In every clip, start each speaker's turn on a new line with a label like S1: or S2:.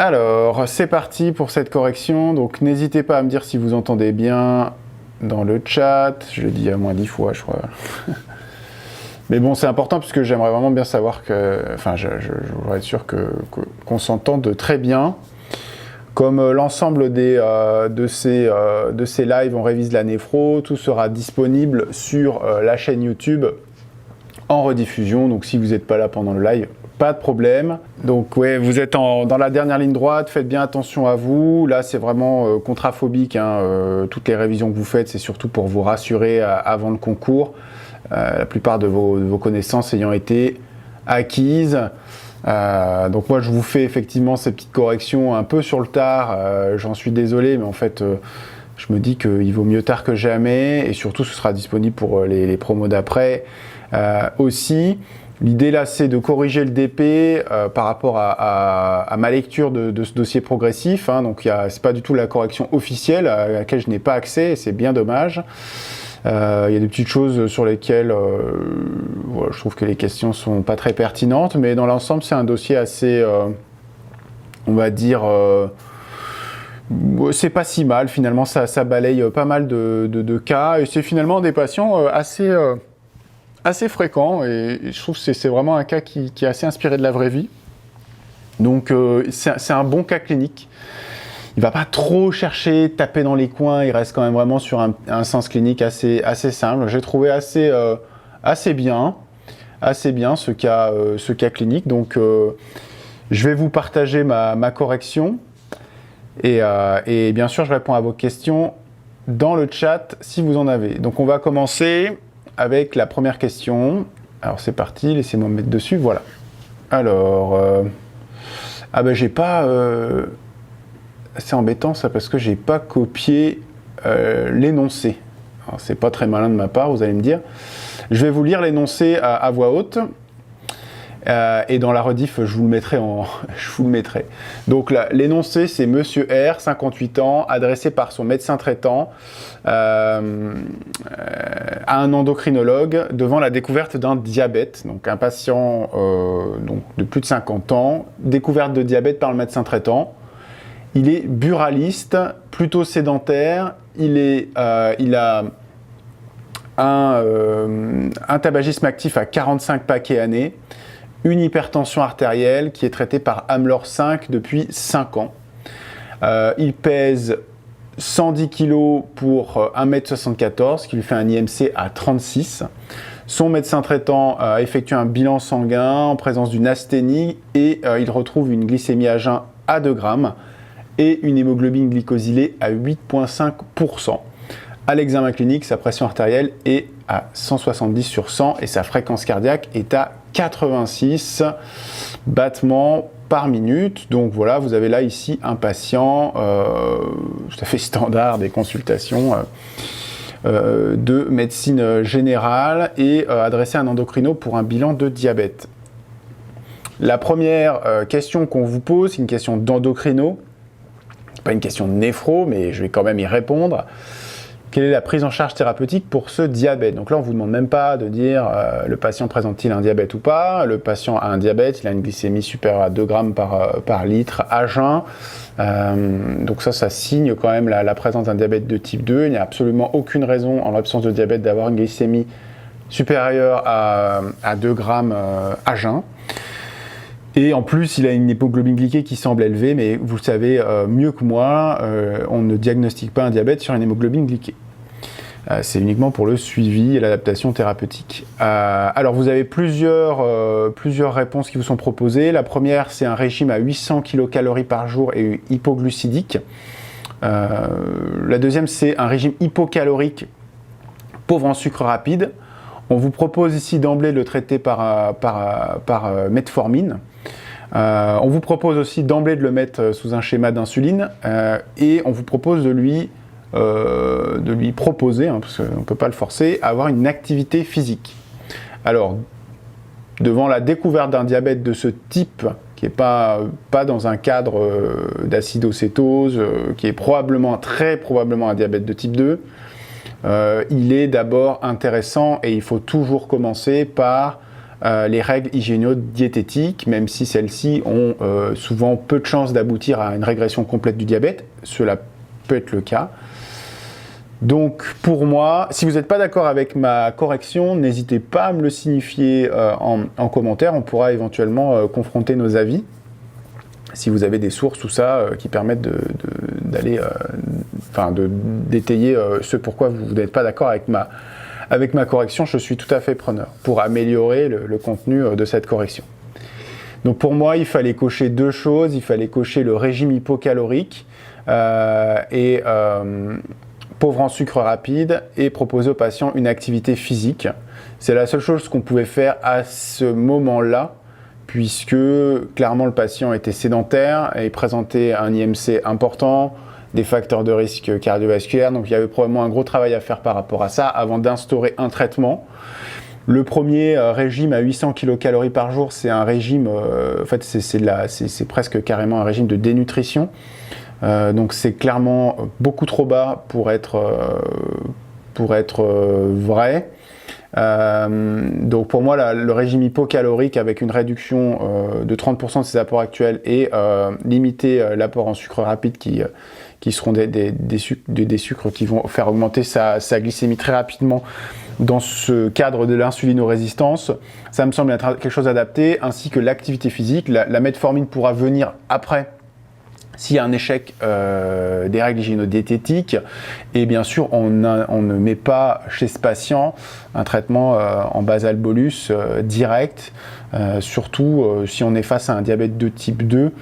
S1: Alors, c'est parti pour cette correction. Donc, n'hésitez pas à me dire si vous entendez bien dans le chat. Je le dis à moins 10 fois, je crois. Mais bon, c'est important parce que j'aimerais vraiment bien savoir que... Enfin, je voudrais être sûr qu'on s'entende très bien. Comme l'ensemble de ces lives, on révise la néphro, tout sera disponible sur la chaîne YouTube en rediffusion. Donc, si vous n'êtes pas là pendant le live, pas de problème. Donc ouais, vous êtes dans la dernière ligne droite, faites bien attention à vous. Là, c'est vraiment contraphobique. Toutes les révisions que vous faites, c'est surtout pour vous rassurer avant le concours. La plupart de vos connaissances ayant été acquises. Donc moi, je vous fais effectivement ces petites corrections un peu sur le tard. J'en suis désolé, mais en fait, je me dis qu'il vaut mieux tard que jamais. Et surtout, ce sera disponible pour les promos d'après aussi. L'idée là, c'est de corriger le DP par rapport à ma lecture de ce dossier progressif. Donc, c'est pas du tout la correction officielle à laquelle je n'ai pas accès, et c'est bien dommage. Il y a des petites choses sur lesquelles je trouve que les questions sont pas très pertinentes, mais dans l'ensemble, c'est un dossier assez, on va dire, c'est pas si mal finalement. Ça balaye pas mal de cas, et c'est finalement des patients assez fréquent, et je trouve que c'est vraiment un cas qui est assez inspiré de la vraie vie. Donc c'est un bon cas clinique. Il ne va pas trop chercher, taper dans les coins, il reste quand même vraiment sur un sens clinique assez simple. J'ai trouvé assez bien ce cas clinique. Donc je vais vous partager ma correction, et bien sûr je réponds à vos questions dans le chat si vous en avez. Donc on va commencer avec la première question. Alors c'est parti, laissez-moi me mettre dessus, voilà. Alors, j'ai pas... c'est embêtant ça, parce que j'ai pas copié l'énoncé. Alors c'est pas très malin de ma part, vous allez me dire. Je vais vous lire l'énoncé à voix haute. Et dans la rediff, je vous le mettrai. Donc l'énoncé, c'est Monsieur R, 58 ans, adressé par son médecin traitant à un endocrinologue devant la découverte d'un diabète. Donc un patient de plus de 50 ans, découverte de diabète par le médecin traitant. Il est buraliste, plutôt sédentaire. Il a un tabagisme actif à 45 paquets années. Une hypertension artérielle qui est traitée par Amlor 5 depuis 5 ans. Il pèse 110 kg pour 1m74, ce qui lui fait un IMC à 36. Son médecin traitant a effectué un bilan sanguin en présence d'une asthénie, et il retrouve une glycémie à jeun à 2 grammes et une hémoglobine glycosylée à 8,5%. À l'examen clinique, sa pression artérielle est à 170 sur 100 et sa fréquence cardiaque est à 86 battements par minute. Donc voilà, vous avez là ici un patient tout à fait standard des consultations de médecine générale, et adressé à un endocrino pour un bilan de diabète. La première question qu'on vous pose, c'est une question d'endocrino, pas une question de néphro, mais je vais quand même y répondre. Quelle est la prise en charge thérapeutique pour ce diabète? Donc là, on ne vous demande même pas de dire le patient présente-t-il un diabète ou pas. Le patient a un diabète, il a une glycémie supérieure à 2 grammes par litre à jeun. Donc ça signe quand même la présence d'un diabète de type 2. Il n'y a absolument aucune raison, en l'absence de diabète, d'avoir une glycémie supérieure à 2 grammes à jeun. Et en plus, il a une hémoglobine glyquée qui semble élevée, mais vous le savez mieux que moi, on ne diagnostique pas un diabète sur une hémoglobine glyquée. C'est uniquement pour le suivi et l'adaptation thérapeutique. Alors, vous avez plusieurs réponses qui vous sont proposées. La première, c'est un régime à 800 kcal par jour et hypoglucidique. La deuxième, c'est un régime hypocalorique pauvre en sucre rapide. On vous propose ici d'emblée de le traiter par metformine. On vous propose aussi d'emblée de le mettre sous un schéma d'insuline, et on vous propose de lui proposer, parce qu'on ne peut pas le forcer, à avoir une activité physique. Alors, devant la découverte d'un diabète de ce type, qui n'est pas dans un cadre d'acidocétose, qui est très probablement un diabète de type 2, il est d'abord intéressant, et il faut toujours commencer par les règles hygiéno-diététiques, même si celles-ci ont souvent peu de chances d'aboutir à une régression complète du diabète. Cela peut être le cas. Donc pour moi, si vous n'êtes pas d'accord avec ma correction, n'hésitez pas à me le signifier en commentaire. On pourra éventuellement confronter nos avis, si vous avez des sources, tout ça, qui permettent d'étayer ce pourquoi vous n'êtes pas d'accord avec ma correction. Je suis tout à fait preneur pour améliorer le contenu de cette correction. Donc pour moi, il fallait cocher deux choses. Il fallait cocher le régime hypocalorique et pauvre en sucre rapide et proposer aux patients une activité physique. C'est la seule chose qu'on pouvait faire à ce moment-là, puisque clairement le patient était sédentaire et présentait un IMC important, des facteurs de risque cardiovasculaire, donc il y avait probablement un gros travail à faire par rapport à ça avant d'instaurer un traitement. Le premier régime à 800 kcal par jour, c'est un régime, en fait c'est presque carrément un régime de dénutrition. Donc c'est clairement beaucoup trop bas pour être vrai. Donc pour moi, le régime hypocalorique avec une réduction de 30% de ses apports actuels et limiter l'apport en sucre rapide qui seront des sucres qui vont faire augmenter sa glycémie très rapidement dans ce cadre de l'insulinorésistance, ça me semble être quelque chose d'adapté, ainsi que l'activité physique. La metformine pourra venir après, s'il y a un échec des règles hygiéno-diététiques, et bien sûr, on ne met pas chez ce patient un traitement en basal bolus direct, surtout si on est face à un diabète de type 2,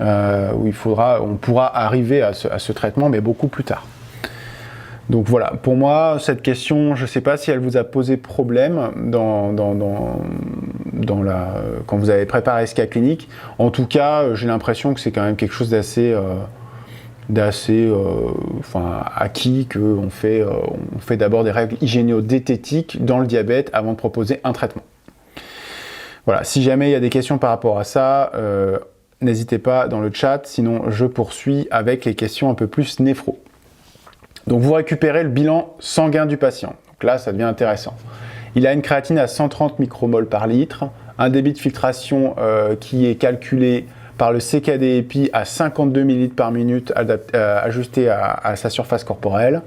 S1: où on pourra arriver à ce traitement, mais beaucoup plus tard. Donc voilà, pour moi, cette question, je ne sais pas si elle vous a posé problème quand vous avez préparé ce cas clinique. En tout cas, j'ai l'impression que c'est quand même quelque chose d'assez acquis, qu'on fait d'abord des règles hygiéno-diététiques dans le diabète avant de proposer un traitement. Voilà, si jamais il y a des questions par rapport à ça, n'hésitez pas dans le chat, sinon je poursuis avec les questions un peu plus néphro. Donc vous récupérez le bilan sanguin du patient. Donc là, ça devient intéressant. Il a une créatine à 130 micromoles par litre, un débit de filtration qui est calculé par le CKD-EPI à 52 ml par minute, ajusté à sa surface corporelle.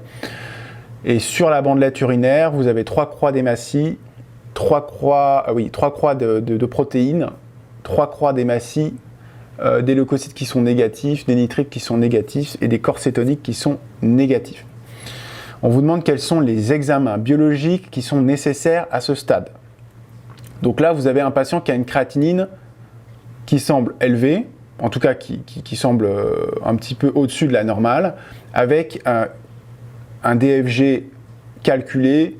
S1: Et sur la bandelette urinaire, vous avez 3 croix d'hématie, 3 croix de protéines, 3 croix d'hématie, des leucocytes qui sont négatifs, des nitrites qui sont négatifs et des corps cétoniques qui sont négatifs. On vous demande quels sont les examens biologiques qui sont nécessaires à ce stade. Donc là, vous avez un patient qui a une créatinine qui semble élevée, en tout cas qui semble un petit peu au-dessus de la normale, avec un DFG calculé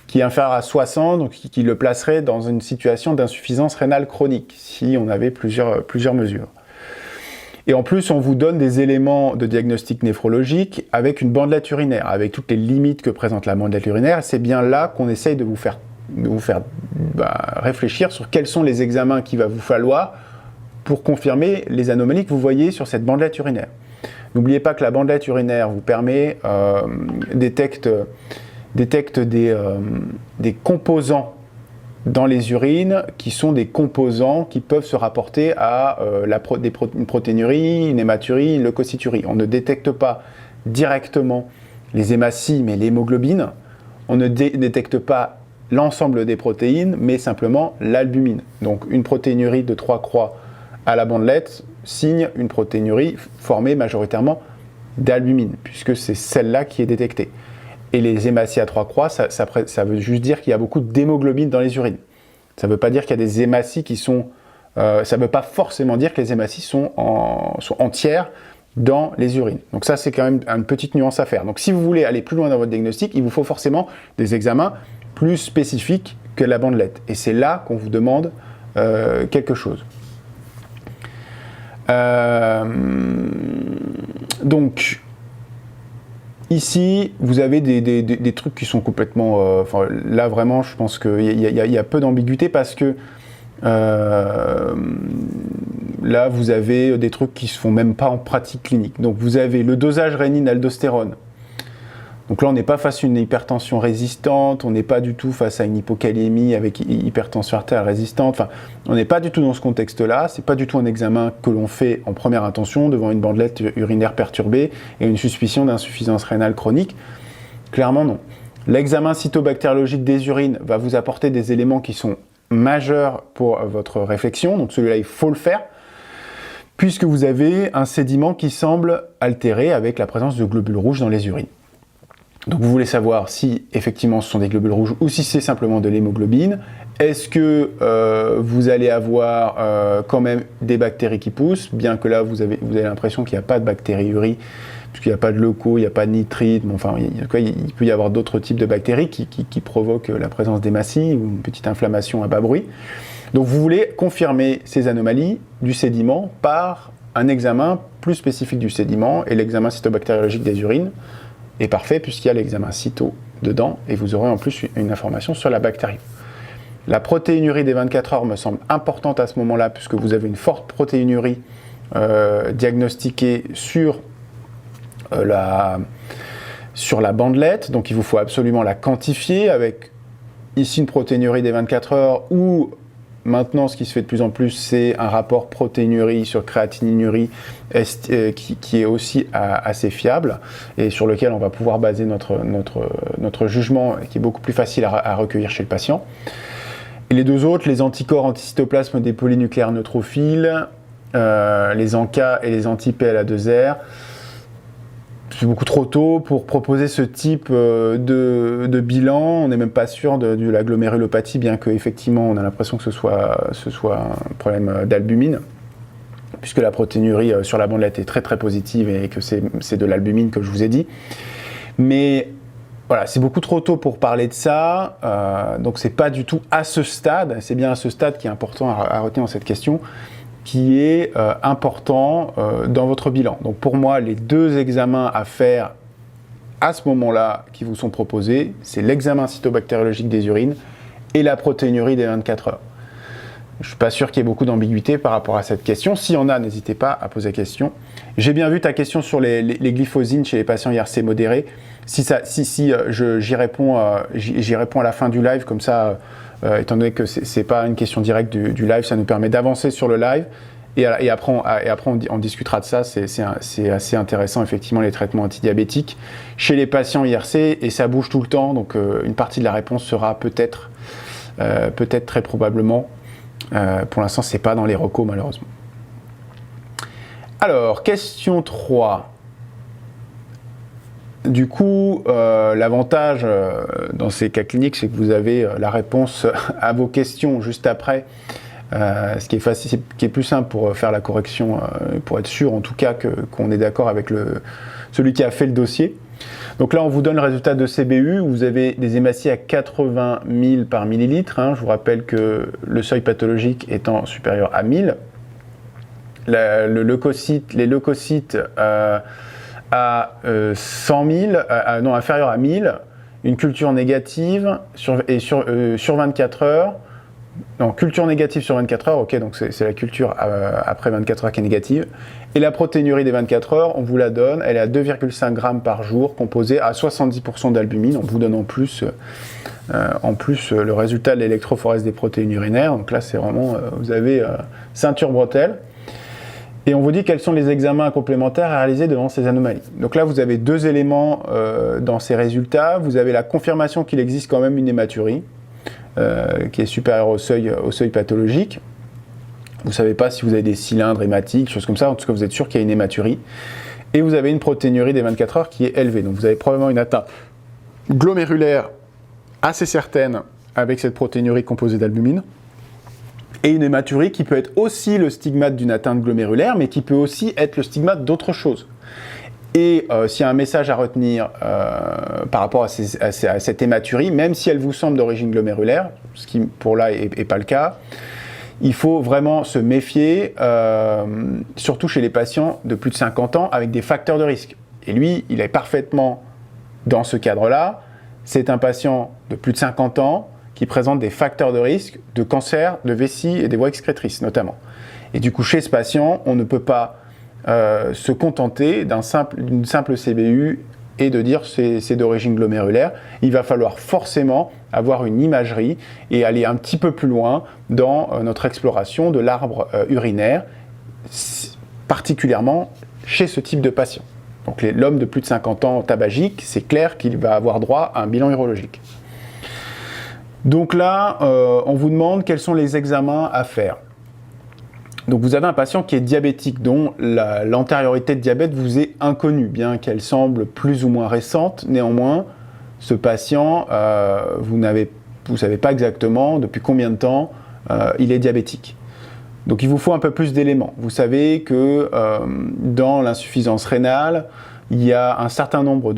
S1: qui est inférieur à 60, donc qui le placerait dans une situation d'insuffisance rénale chronique, si on avait plusieurs mesures. Et en plus, on vous donne des éléments de diagnostic néphrologique avec une bandelette urinaire, avec toutes les limites que présente la bandelette urinaire. C'est bien là qu'on essaye de vous faire réfléchir sur quels sont les examens qu'il va vous falloir pour confirmer les anomalies que vous voyez sur cette bandelette urinaire. N'oubliez pas que la bandelette urinaire vous permet, détecte des composants dans les urines qui sont des composants qui peuvent se rapporter à une protéinurie, une hématurie, une leucocyturie. On ne détecte pas directement les hématies, mais l'hémoglobine. On ne détecte pas l'ensemble des protéines, mais simplement l'albumine. Donc une protéinurie de 3 croix à la bandelette signe une protéinurie formée majoritairement d'albumine, puisque c'est celle-là qui est détectée. Et les hématies à 3 croix, ça veut juste dire qu'il y a beaucoup d'hémoglobine dans les urines. Ça ne veut pas dire qu'il y a des hématies qui sont... ça ne veut pas forcément dire que les hématies sont entières dans les urines. Donc ça, c'est quand même une petite nuance à faire. Donc si vous voulez aller plus loin dans votre diagnostic, il vous faut forcément des examens plus spécifiques que la bandelette. Et c'est là qu'on vous demande quelque chose. Donc... Ici, vous avez des trucs qui sont complètement... là, vraiment, je pense qu'il y a peu d'ambiguïté parce que là, vous avez des trucs qui ne se font même pas en pratique clinique. Donc, vous avez le dosage rénine-aldostérone. Donc là, on n'est pas face à une hypertension résistante, on n'est pas du tout face à une hypokaliémie avec hypertension artérielle résistante. Enfin, on n'est pas du tout dans ce contexte-là. C'est pas du tout un examen que l'on fait en première intention devant une bandelette urinaire perturbée et une suspicion d'insuffisance rénale chronique. Clairement, non. L'examen cytobactériologique des urines va vous apporter des éléments qui sont majeurs pour votre réflexion. Donc celui-là, il faut le faire, puisque vous avez un sédiment qui semble altéré avec la présence de globules rouges dans les urines. Donc vous voulez savoir si effectivement ce sont des globules rouges ou si c'est simplement de l'hémoglobine. Est-ce que vous allez avoir quand même des bactéries qui poussent, bien que là vous avez l'impression qu'il n'y a pas de bactériurie, puisqu'il n'y a pas de leuco, il n'y a pas de nitrite, mais enfin il peut y avoir d'autres types de bactéries qui provoquent la présence d'hématies ou une petite inflammation à bas bruit. Donc vous voulez confirmer ces anomalies du sédiment par un examen plus spécifique du sédiment, et l'examen cytobactériologique des urines est parfait puisqu'il y a l'examen cyto dedans et vous aurez en plus une information sur la bactérie. La protéinurie des 24 heures me semble importante à ce moment-là puisque vous avez une forte protéinurie diagnostiquée sur la bandelette, donc il vous faut absolument la quantifier avec ici une protéinurie des 24 heures ou maintenant, ce qui se fait de plus en plus, c'est un rapport protéinurie sur créatininurie qui est aussi assez fiable et sur lequel on va pouvoir baser notre jugement, qui est beaucoup plus facile à recueillir chez le patient. Et les deux autres, les anticorps anticytoplasme des polynucléaires neutrophiles, les ANCA et les anti-PLA2R, c'est beaucoup trop tôt pour proposer ce type de bilan. On n'est même pas sûr de la glomérulopathie, bien qu'effectivement on a l'impression que ce soit un problème d'albumine, puisque la protéinurie sur la bandelette est très très positive et que c'est de l'albumine que je vous ai dit. Mais voilà, c'est beaucoup trop tôt pour parler de ça, donc c'est pas du tout à ce stade, c'est bien à ce stade qui est important à retenir dans cette question, qui est important dans votre bilan. Donc pour moi, les deux examens à faire à ce moment-là qui vous sont proposés, c'est l'examen cytobactériologique des urines et la protéinurie des 24 heures. Je ne suis pas sûr qu'il y ait beaucoup d'ambiguïté par rapport à cette question. S'il y en a, n'hésitez pas à poser la question. J'ai bien vu ta question sur les glyphosines chez les patients IRC modérés. J'y réponds à la fin du live, comme ça, étant donné que ce n'est pas une question directe du live, ça nous permet d'avancer sur le live. Et après, on discutera de ça. C'est assez intéressant, effectivement, les traitements antidiabétiques chez les patients IRC, et ça bouge tout le temps. Donc, une partie de la réponse sera peut-être très probablement. Pour l'instant, ce n'est pas dans les recos, malheureusement. Alors, question 3. Du coup, l'avantage dans ces cas cliniques, c'est que vous avez la réponse à vos questions juste après, ce qui est facile, qui est plus simple pour faire la correction, pour être sûr en tout cas qu'on est d'accord avec celui qui a fait le dossier. Donc là, on vous donne le résultat de CBU, où vous avez des hématies à 80 000 par millilitre. Je vous rappelle que le seuil pathologique étant supérieur à 1000. Les leucocytes à 100 000, inférieur à 1000, une culture négative sur 24 heures. Non, culture négative sur 24 heures, ok, donc c'est la culture après 24 heures qui est négative. Et la protéinurie des 24 heures, on vous la donne, elle est à 2,5 grammes par jour, composée à 70% d'albumine. On vous donne en plus le résultat de l'électrophorèse des protéines urinaires. Donc là, c'est vraiment, vous avez ceinture bretelle. Et on vous dit quels sont les examens complémentaires à réaliser devant ces anomalies. Donc là, vous avez deux éléments dans ces résultats. Vous avez la confirmation qu'il existe quand même une hématurie, qui est supérieure au seuil pathologique. Vous ne savez pas si vous avez des cylindres hématiques, choses comme ça. En tout cas, vous êtes sûr qu'il y a une hématurie. Et vous avez une protéinurie des 24 heures qui est élevée. Donc vous avez probablement une atteinte glomérulaire assez certaine avec cette protéinurie composée d'albumine. Et une hématurie qui peut être aussi le stigmate d'une atteinte glomérulaire, mais qui peut aussi être le stigmate d'autre chose. Et s'il y a un message à retenir par rapport à cette hématurie, même si elle vous semble d'origine glomérulaire, ce qui pour là n'est pas le cas, il faut vraiment se méfier, surtout chez les patients de plus de 50 ans avec des facteurs de risque. Et lui, il est parfaitement dans ce cadre-là. C'est un patient de plus de 50 ans qui présente des facteurs de risque de cancer, de vessie et des voies excrétrices notamment. Et du coup, chez ce patient, on ne peut pas se contenter d'une simple CBU et de dire c'est d'origine glomérulaire. Il va falloir forcément avoir une imagerie et aller un petit peu plus loin dans notre exploration de l'arbre urinaire, particulièrement chez ce type de patient. Donc l'homme de plus de 50 ans tabagique, c'est clair qu'il va avoir droit à un bilan urologique. Donc là, on vous demande quels sont les examens à faire. Donc vous avez un patient qui est diabétique, dont l'antériorité de diabète vous est inconnue, bien qu'elle semble plus ou moins récente. Néanmoins, ce patient, vous ne savez pas exactement depuis combien de temps il est diabétique. Donc il vous faut un peu plus d'éléments. Vous savez que dans l'insuffisance rénale, il y a un certain nombre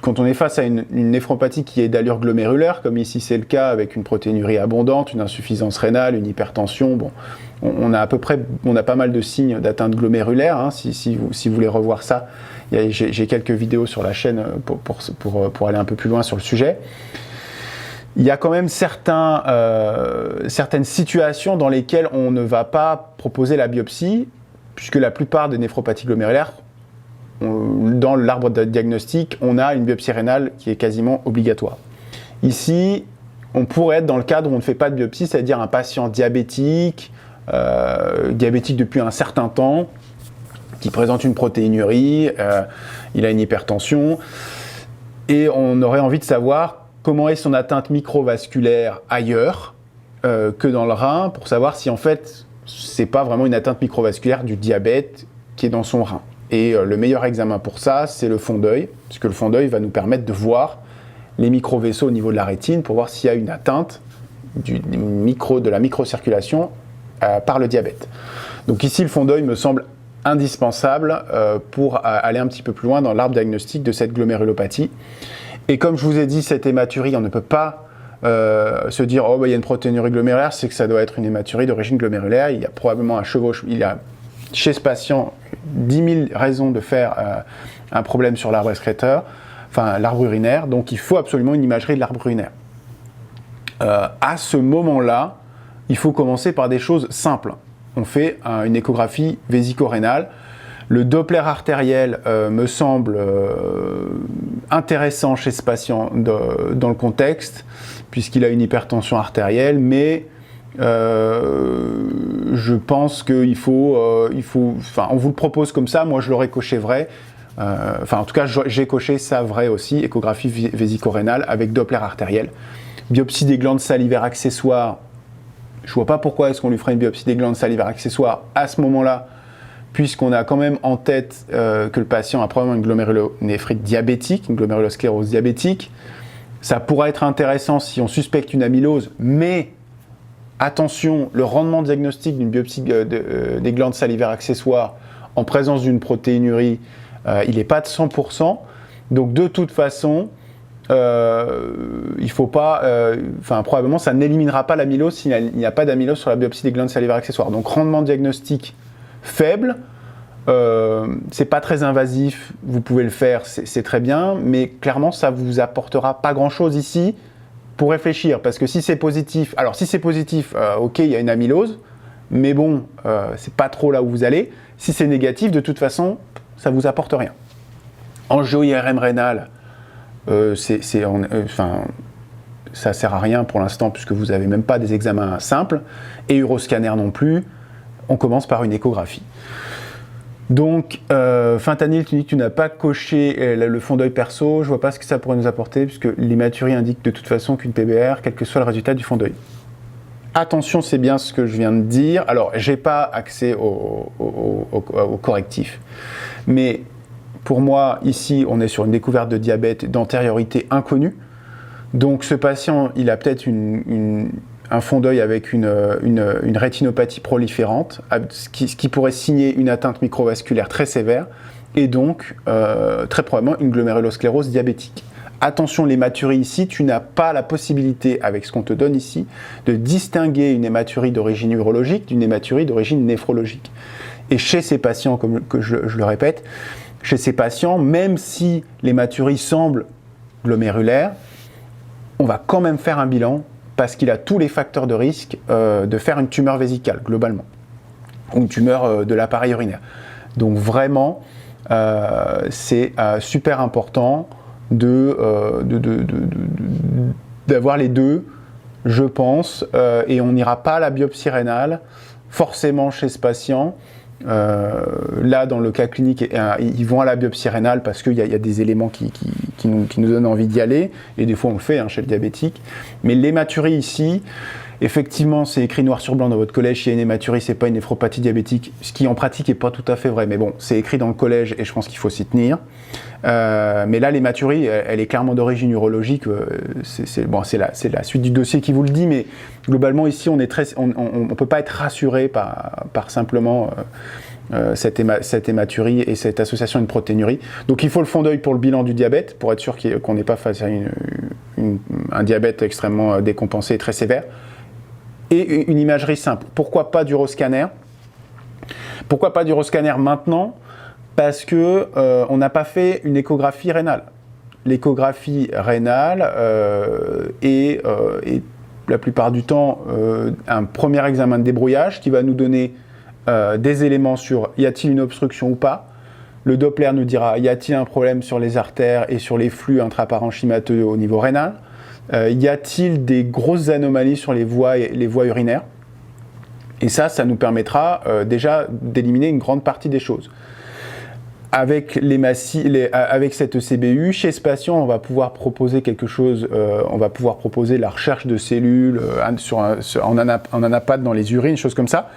S1: quand on est face à une néphropathie qui est d'allure glomérulaire, comme ici c'est le cas avec une protéinurie abondante, une insuffisance rénale, une hypertension, bon, on a pas mal de signes d'atteinte glomérulaire, hein, si vous voulez revoir ça, j'ai quelques vidéos sur la chaîne pour aller un peu plus loin sur le sujet. Il y a quand même certaines situations dans lesquelles on ne va pas proposer la biopsie, puisque la plupart des néphropathies glomérulaires, dans l'arbre de diagnostic, on a une biopsie rénale qui est quasiment obligatoire. Ici, on pourrait être dans le cadre où on ne fait pas de biopsie, c'est-à-dire un patient diabétique depuis un certain temps, qui présente une protéinurie, il a une hypertension, et on aurait envie de savoir comment est son atteinte microvasculaire ailleurs que dans le rein, pour savoir si en fait, c'est pas vraiment une atteinte microvasculaire du diabète qui est dans son rein. Et le meilleur examen pour ça, c'est le fond d'œil, puisque le fond d'œil va nous permettre de voir les micro-vaisseaux au niveau de la rétine pour voir s'il y a une atteinte de la microcirculation par le diabète. Donc ici, le fond d'œil me semble indispensable pour aller un petit peu plus loin dans l'arbre diagnostique de cette glomérulopathie. Et comme je vous ai dit, cette hématurie, on ne peut pas se dire « Oh, bah, il y a une protéinurie glomérulaire, c'est que ça doit être une hématurie d'origine glomérulaire. » Il y a probablement un chevauchement. Il y a chez ce patient 10 000 raisons de faire un problème sur l'arbre excréteur, enfin l'arbre urinaire, donc il faut absolument une imagerie de l'arbre urinaire. À ce moment-là, il faut commencer par des choses simples. On fait une échographie vésico-rénale. Le Doppler artériel me semble intéressant chez ce patient dans le contexte, puisqu'il a une hypertension artérielle, mais je pense qu'il on vous le propose comme ça, moi je l'aurais coché vrai, en tout cas j'ai coché ça vrai aussi, échographie vésico-rénale avec Doppler artériel. Biopsie des glandes salivaires accessoires, je vois pas pourquoi est-ce qu'on lui ferait une biopsie des glandes salivaires accessoires à ce moment-là, puisqu'on a quand même en tête que le patient a probablement une glomérulonéphrite diabétique, une glomérulosclérose diabétique. Ça pourrait être intéressant si on suspecte une amylose, mais attention, le rendement diagnostique d'une biopsie des glandes salivaires accessoires en présence d'une protéinurie, il n'est pas de 100%. Donc de toute façon, il faut pas, probablement ça n'éliminera pas l'amylose s'il n'y a pas d'amylose sur la biopsie des glandes salivaires accessoires. Donc rendement diagnostique faible, c'est pas très invasif, vous pouvez le faire, c'est très bien, mais clairement ça vous apportera pas grand-chose ici. Pour réfléchir, parce que si c'est positif, ok, il y a une amylose, mais bon, c'est pas trop là où vous allez. Si c'est négatif, de toute façon, ça vous apporte rien. Angio-IRM rénal, ça sert à rien pour l'instant, puisque vous n'avez même pas des examens simples, et uroscanner non plus. On commence par une échographie. Donc, Fentanyl, tu dis que tu n'as pas coché le fond d'œil perso, je vois pas ce que ça pourrait nous apporter, puisque l'hématurie indique de toute façon qu'une PBR, quel que soit le résultat du fond d'œil. Attention, c'est bien ce que je viens de dire. Alors, j'ai pas accès au correctif, mais pour moi, ici, on est sur une découverte de diabète d'antériorité inconnue. Donc, ce patient, il a peut-être un fond d'œil avec une rétinopathie proliférante, ce qui pourrait signer une atteinte microvasculaire très sévère, et donc très probablement une glomérulosclérose diabétique. Attention, l'hématurie ici, tu n'as pas la possibilité, avec ce qu'on te donne ici, de distinguer une hématurie d'origine urologique d'une hématurie d'origine néphrologique. Et chez ces patients, comme je le répète, chez ces patients, même si l'hématurie semble glomérulaire, on va quand même faire un bilan parce qu'il a tous les facteurs de risque de faire une tumeur vésicale, globalement, ou une tumeur de l'appareil urinaire. Donc vraiment, c'est super important d'avoir les deux, je pense, et on n'ira pas à la biopsie rénale forcément chez ce patient. Là, dans le cas clinique, ils vont à la biopsie rénale parce qu'il y a des éléments qui nous donnent envie d'y aller, et des fois on le fait chez le diabétique. Mais l'hématurie ici, effectivement, c'est écrit noir sur blanc dans votre collège, s'il y a une hématurie, c'est pas une néphropathie diabétique, ce qui en pratique n'est pas tout à fait vrai, mais bon, c'est écrit dans le collège et je pense qu'il faut s'y tenir. Mais là, l'hématurie, elle est clairement d'origine urologique, c'est la suite du dossier qui vous le dit, mais globalement ici, on ne peut pas être rassuré par simplement cette hématurie et cette association à une protéinurie. Donc il faut le fond d'œil pour le bilan du diabète, pour être sûr qu'on n'est pas face à un diabète extrêmement décompensé et très sévère. Et une imagerie simple. Pourquoi pas d'uroscanner? Pourquoi pas d'uroscanner maintenant? Parce que on n'a pas fait une échographie rénale. L'échographie rénale est la plupart du temps un premier examen de débrouillage qui va nous donner des éléments sur y a-t-il une obstruction ou pas. Le Doppler nous dira y a-t-il un problème sur les artères et sur les flux intraparenchymateux au niveau rénal. Y a-t-il des grosses anomalies sur les voies urinaires? Et ça nous permettra déjà d'éliminer une grande partie des choses. Avec cette CBU, chez ce patient, on va pouvoir proposer quelque chose, on va pouvoir proposer la recherche de cellules en anapathe dans les urines, choses comme ça.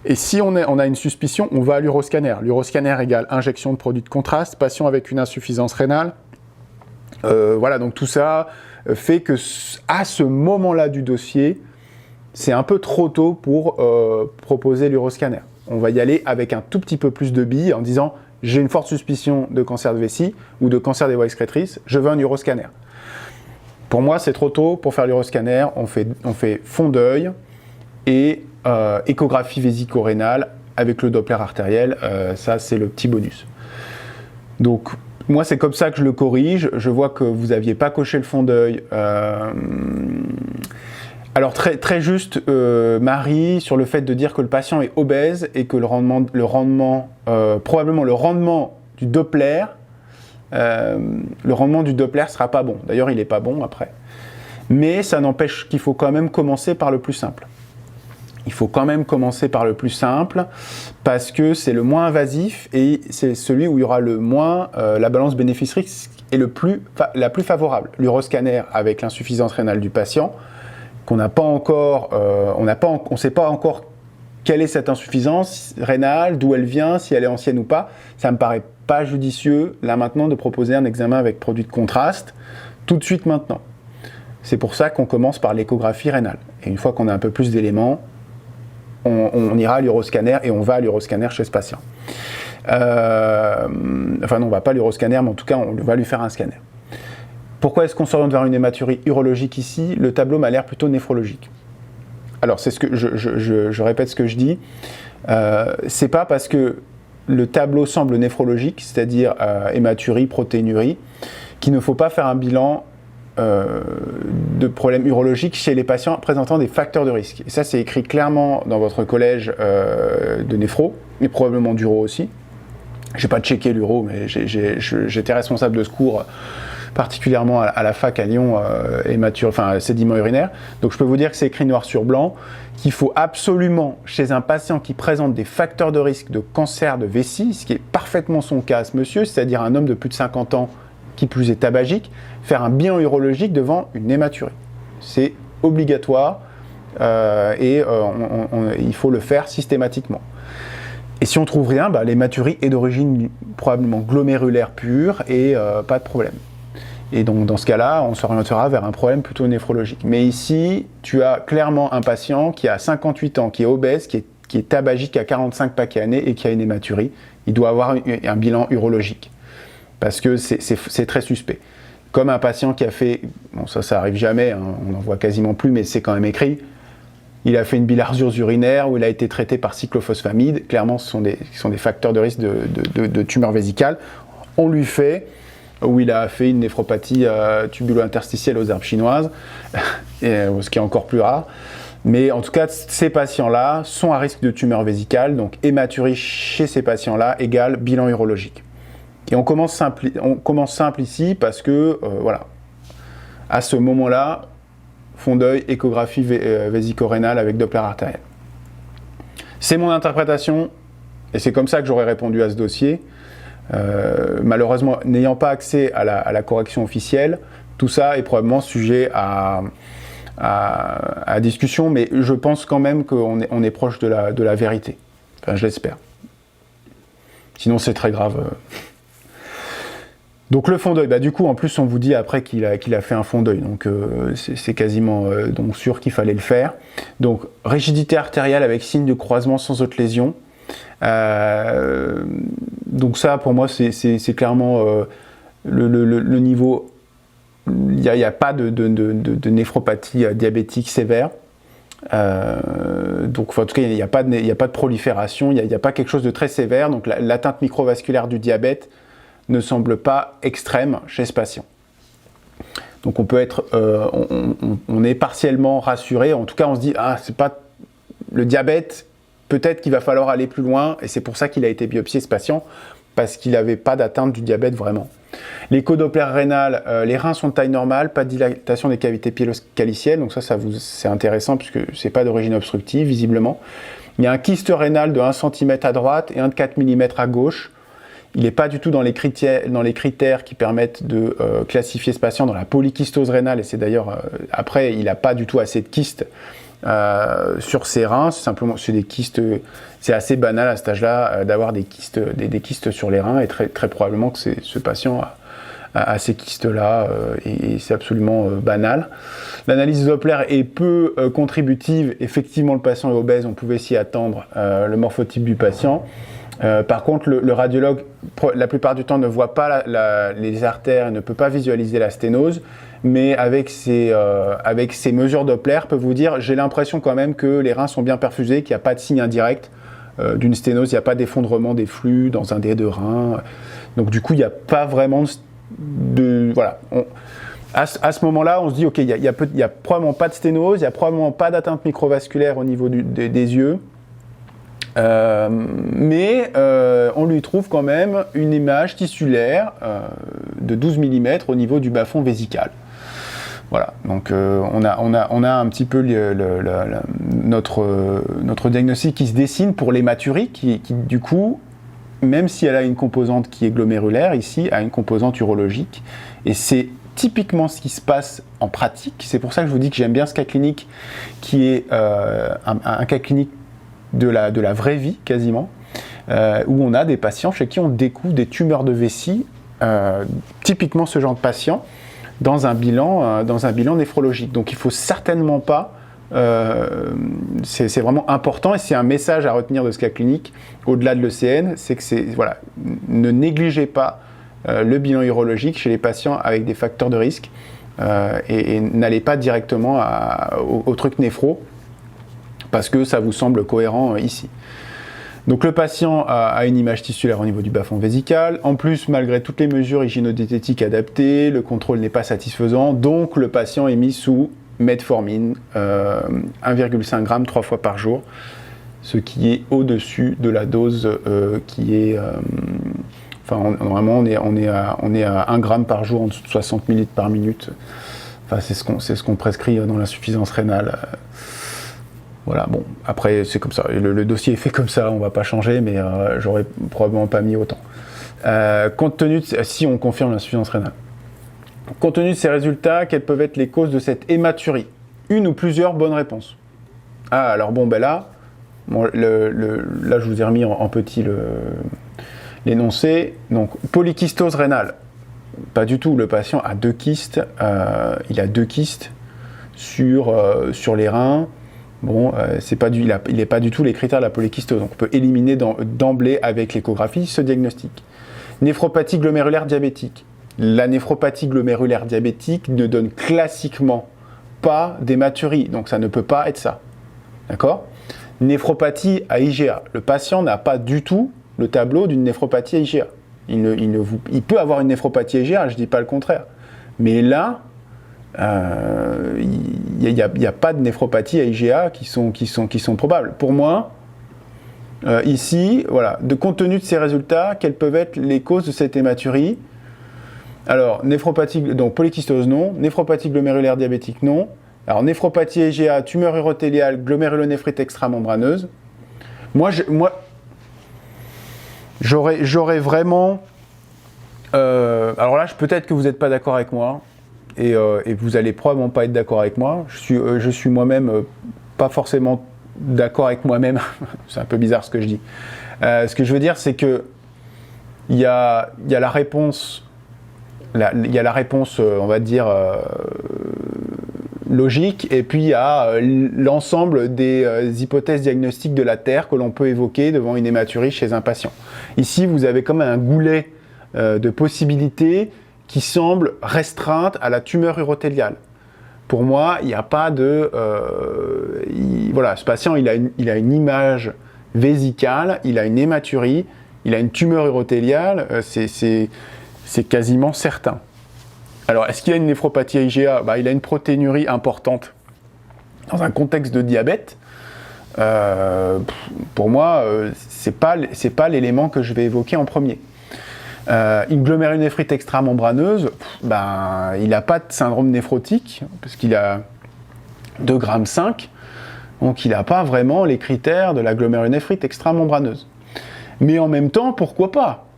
S1: Et si on a une suspicion, on va à l'uroscanner. L'uroscanner égale injection de produits de contraste, patient avec une insuffisance rénale. Voilà, donc tout ça fait que à ce moment-là du dossier, c'est un peu trop tôt pour proposer l'uroscanner. On va y aller avec un tout petit peu plus de billes en disant j'ai une forte suspicion de cancer de vessie ou de cancer des voies excrétrices, je veux un uroscanner. Pour moi, c'est trop tôt pour faire l'uroscanner, on fait fond d'œil et échographie vésico-rénale avec le Doppler artériel, ça c'est le petit bonus. Donc moi c'est comme ça que je le corrige, je vois que vous n'aviez pas coché le fond d'œil. Alors très juste, Marie, sur le fait de dire que le patient est obèse et que probablement le rendement du Doppler, sera pas bon. D'ailleurs, il n'est pas bon après. Mais ça n'empêche qu'il faut quand même commencer par le plus simple. Il faut quand même commencer par le plus simple parce que c'est le moins invasif et c'est celui où il y aura le moins la balance bénéfice-risque est la plus favorable. L'uroscanner avec l'insuffisance rénale du patient, qu'on n'a pas encore, on ne sait pas encore quelle est cette insuffisance rénale, d'où elle vient, si elle est ancienne ou pas. Ça me paraît pas judicieux, là maintenant, de proposer un examen avec produit de contraste, tout de suite maintenant. C'est pour ça qu'on commence par l'échographie rénale. Et une fois qu'on a un peu plus d'éléments, on ira à l'uroscanner et on va à l'uroscanner chez ce patient. Enfin non, on va pas à l'uroscanner, mais en tout cas, on va lui faire un scanner. Pourquoi est-ce qu'on s'oriente vers une hématurie urologique ici? Le tableau m'a l'air plutôt néphrologique. Alors, c'est ce que je répète ce que je dis. C'est pas parce que le tableau semble néphrologique, c'est-à-dire hématurie, protéinurie, qu'il ne faut pas faire un bilan de problèmes urologiques chez les patients présentant des facteurs de risque. Et ça, c'est écrit clairement dans votre collège de néphro, et probablement d'uro aussi. Je n'ai pas checké l'uro, mais j'étais responsable de ce cours particulièrement à la fac à Lyon, sédiments urinaires. Donc je peux vous dire que c'est écrit noir sur blanc, qu'il faut absolument, chez un patient qui présente des facteurs de risque de cancer de vessie, ce qui est parfaitement son cas à ce monsieur, c'est-à-dire un homme de plus de 50 ans qui plus est tabagique, faire un bilan urologique devant une hématurie. C'est obligatoire et il faut le faire systématiquement. Et si on trouve rien, l'hématurie est d'origine probablement glomérulaire pure et pas de problème. Et donc dans ce cas-là, on s'orientera vers un problème plutôt néphrologique. Mais ici, tu as clairement un patient qui a 58 ans, qui est obèse, qui est tabagique à 45 paquets année et qui a une hématurie. Il doit avoir un bilan urologique parce que c'est très suspect. Comme un patient qui a fait, bon ça arrive jamais, hein, on n'en voit quasiment plus, mais c'est quand même écrit, il a fait une bilharzure urinaire où il a été traité par cyclophosphamide. Clairement, ce sont des facteurs de risque de tumeur vésicale. On lui fait, où il a fait une néphropathie tubulo-interstitielle aux herbes chinoises, ce qui est encore plus rare. Mais en tout cas, ces patients-là sont à risque de tumeur vésicale, donc hématurie chez ces patients-là égale bilan urologique. Et on commence simple ici parce que, voilà, à ce moment-là, fond d'œil, échographie vésico-rénale avec Doppler artériel. C'est mon interprétation, et c'est comme ça que j'aurais répondu à ce dossier. Malheureusement, n'ayant pas accès à la correction officielle, tout ça est probablement sujet à discussion, mais je pense quand même qu'on est proche de la vérité. Enfin, je l'espère. Sinon, c'est très grave. Donc le fond d'œil, du coup, en plus, on vous dit après qu'il a fait un fond d'œil, donc c'est quasiment donc sûr qu'il fallait le faire. Donc rigidité artérielle avec signe de croisement sans autre lésion. Donc ça, pour moi, c'est clairement le niveau. Il n'y a pas de néphropathie diabétique sévère. Donc en tout cas, il n'y a pas de prolifération, il n'y a pas quelque chose de très sévère. Donc l'atteinte microvasculaire du diabète ne semble pas extrême chez ce patient. Donc on peut être, on est partiellement rassuré. En tout cas, on se dit, c'est pas le diabète. Peut-être qu'il va falloir aller plus loin, et c'est pour ça qu'il a été biopsié ce patient, parce qu'il n'avait pas d'atteinte du diabète vraiment. L'écho-doppler rénal, les reins sont de taille normale, pas de dilatation des cavités pyélocalicielles, donc ça c'est intéressant puisque c'est pas d'origine obstructive visiblement. Il y a un kyste rénal de 1 cm à droite et un de 4 mm à gauche. Il n'est pas du tout dans les critères qui permettent de classifier ce patient dans la polykystose rénale, et c'est d'ailleurs, après, il n'a pas du tout assez de kystes sur ses reins, c'est des kystes, c'est assez banal à cet âge-là d'avoir des kystes sur les reins, et très, très probablement que ce patient a ces kystes-là, et c'est absolument banal. L'analyse Doppler est peu contributive, effectivement le patient est obèse, on pouvait s'y attendre, le morphotype du patient. Par contre, le radiologue, la plupart du temps, ne voit pas les artères et ne peut pas visualiser la sténose, mais avec ces mesures Doppler, peut vous dire, j'ai l'impression quand même que les reins sont bien perfusés, qu'il n'y a pas de signe indirect d'une sténose, il n'y a pas d'effondrement des flux dans un des deux reins. Donc du coup, il n'y a pas vraiment voilà. À ce moment-là, on se dit, ok, il n'y a probablement pas de sténose, il n'y a probablement pas d'atteinte microvasculaire au niveau des yeux. Mais on lui trouve quand même une image tissulaire de 12 mm au niveau du bas-fond vésical. Voilà, donc on a un petit peu notre diagnostic qui se dessine pour l'hématurie, qui du coup, même si elle a une composante qui est glomérulaire, ici, a une composante urologique. Et c'est typiquement ce qui se passe en pratique. C'est pour ça que je vous dis que j'aime bien ce cas clinique, qui est un cas clinique de la vraie vie quasiment, où on a des patients chez qui on découvre des tumeurs de vessie, typiquement ce genre de patient, dans un bilan néphrologique. Donc il ne faut certainement pas, c'est vraiment important, et c'est un message à retenir de ce cas clinique, au-delà de l'ECN, c'est que voilà, ne négligez pas le bilan urologique chez les patients avec des facteurs de risque, et n'allez pas directement au truc néphro, parce que ça vous semble cohérent ici. Donc le patient a une image tissulaire au niveau du bas-fond vésical. En plus, malgré toutes les mesures hygiénodiététiques adaptées, le contrôle n'est pas satisfaisant, donc le patient est mis sous metformine, 1,5 g 3 fois par jour, ce qui est au-dessus de la dose qui est... normalement, on est à 1 g par jour, en dessous de 60 ml par minute. Enfin, c'est ce qu'on prescrit dans l'insuffisance rénale. Voilà, bon, après c'est comme ça, le dossier est fait comme ça, on va pas changer, mais j'aurais probablement pas mis autant. Compte tenu si on confirme l'insuffisance rénale. Compte tenu de ces résultats, quelles peuvent être les causes de cette hématurie? Une ou plusieurs bonnes réponses. Alors bon, là je vous ai remis en petit l'énoncé. Donc, polykystose rénale. Pas du tout, le patient a deux kystes, il a deux kystes sur les reins. Bon, il n'est pas du tout les critères de la polykystose, donc on peut éliminer d'emblée avec l'échographie ce diagnostic. Néphropathie glomérulaire diabétique. La néphropathie glomérulaire diabétique ne donne classiquement pas d'hématurie, donc ça ne peut pas être ça. D'accord? Néphropathie à IgA. Le patient n'a pas du tout le tableau d'une néphropathie à IgA. Il peut avoir une néphropathie à IgA, je ne dis pas le contraire. Mais là, il n'y a pas de néphropathie à IgA qui sont probables. Pour moi, ici, voilà, compte tenu de ces résultats, quelles peuvent être les causes de cette hématurie? Alors, néphropathie, donc polykystose non, néphropathie glomérulaire diabétique non, alors néphropathie IgA, tumeur urothéliale, glomérulonéphrite extramembraneuse. Moi, j'aurais vraiment... alors là, peut-être que vous n'êtes pas d'accord avec moi, et vous n'allez probablement pas être d'accord avec moi. Je suis moi-même pas forcément d'accord avec moi-même. C'est un peu bizarre ce que je dis. Ce que je veux dire, c'est que il y a la réponse, on va dire, logique, et puis il y a l'ensemble des hypothèses diagnostiques de la Terre que l'on peut évoquer devant une hématurie chez un patient. Ici, vous avez comme un goulet de possibilités qui semblent restreintes à la tumeur urothéliale. Pour moi, il n'y a pas de... voilà, ce patient, il a une image vésicale, il a une hématurie, il a une tumeur urothéliale, c'est quasiment certain. Alors, est-ce qu'il a une néphropathie IgA? Il a une protéinurie importante dans un contexte de diabète. Pour moi, c'est pas l'élément que je vais évoquer en premier. Une glomérulonéphrite extramembraneuse, il n'a pas de syndrome néphrotique, parce qu'il a 2,5 g, donc il n'a pas vraiment les critères de la glomérulonéphrite extramembraneuse. Mais en même temps, pourquoi pas?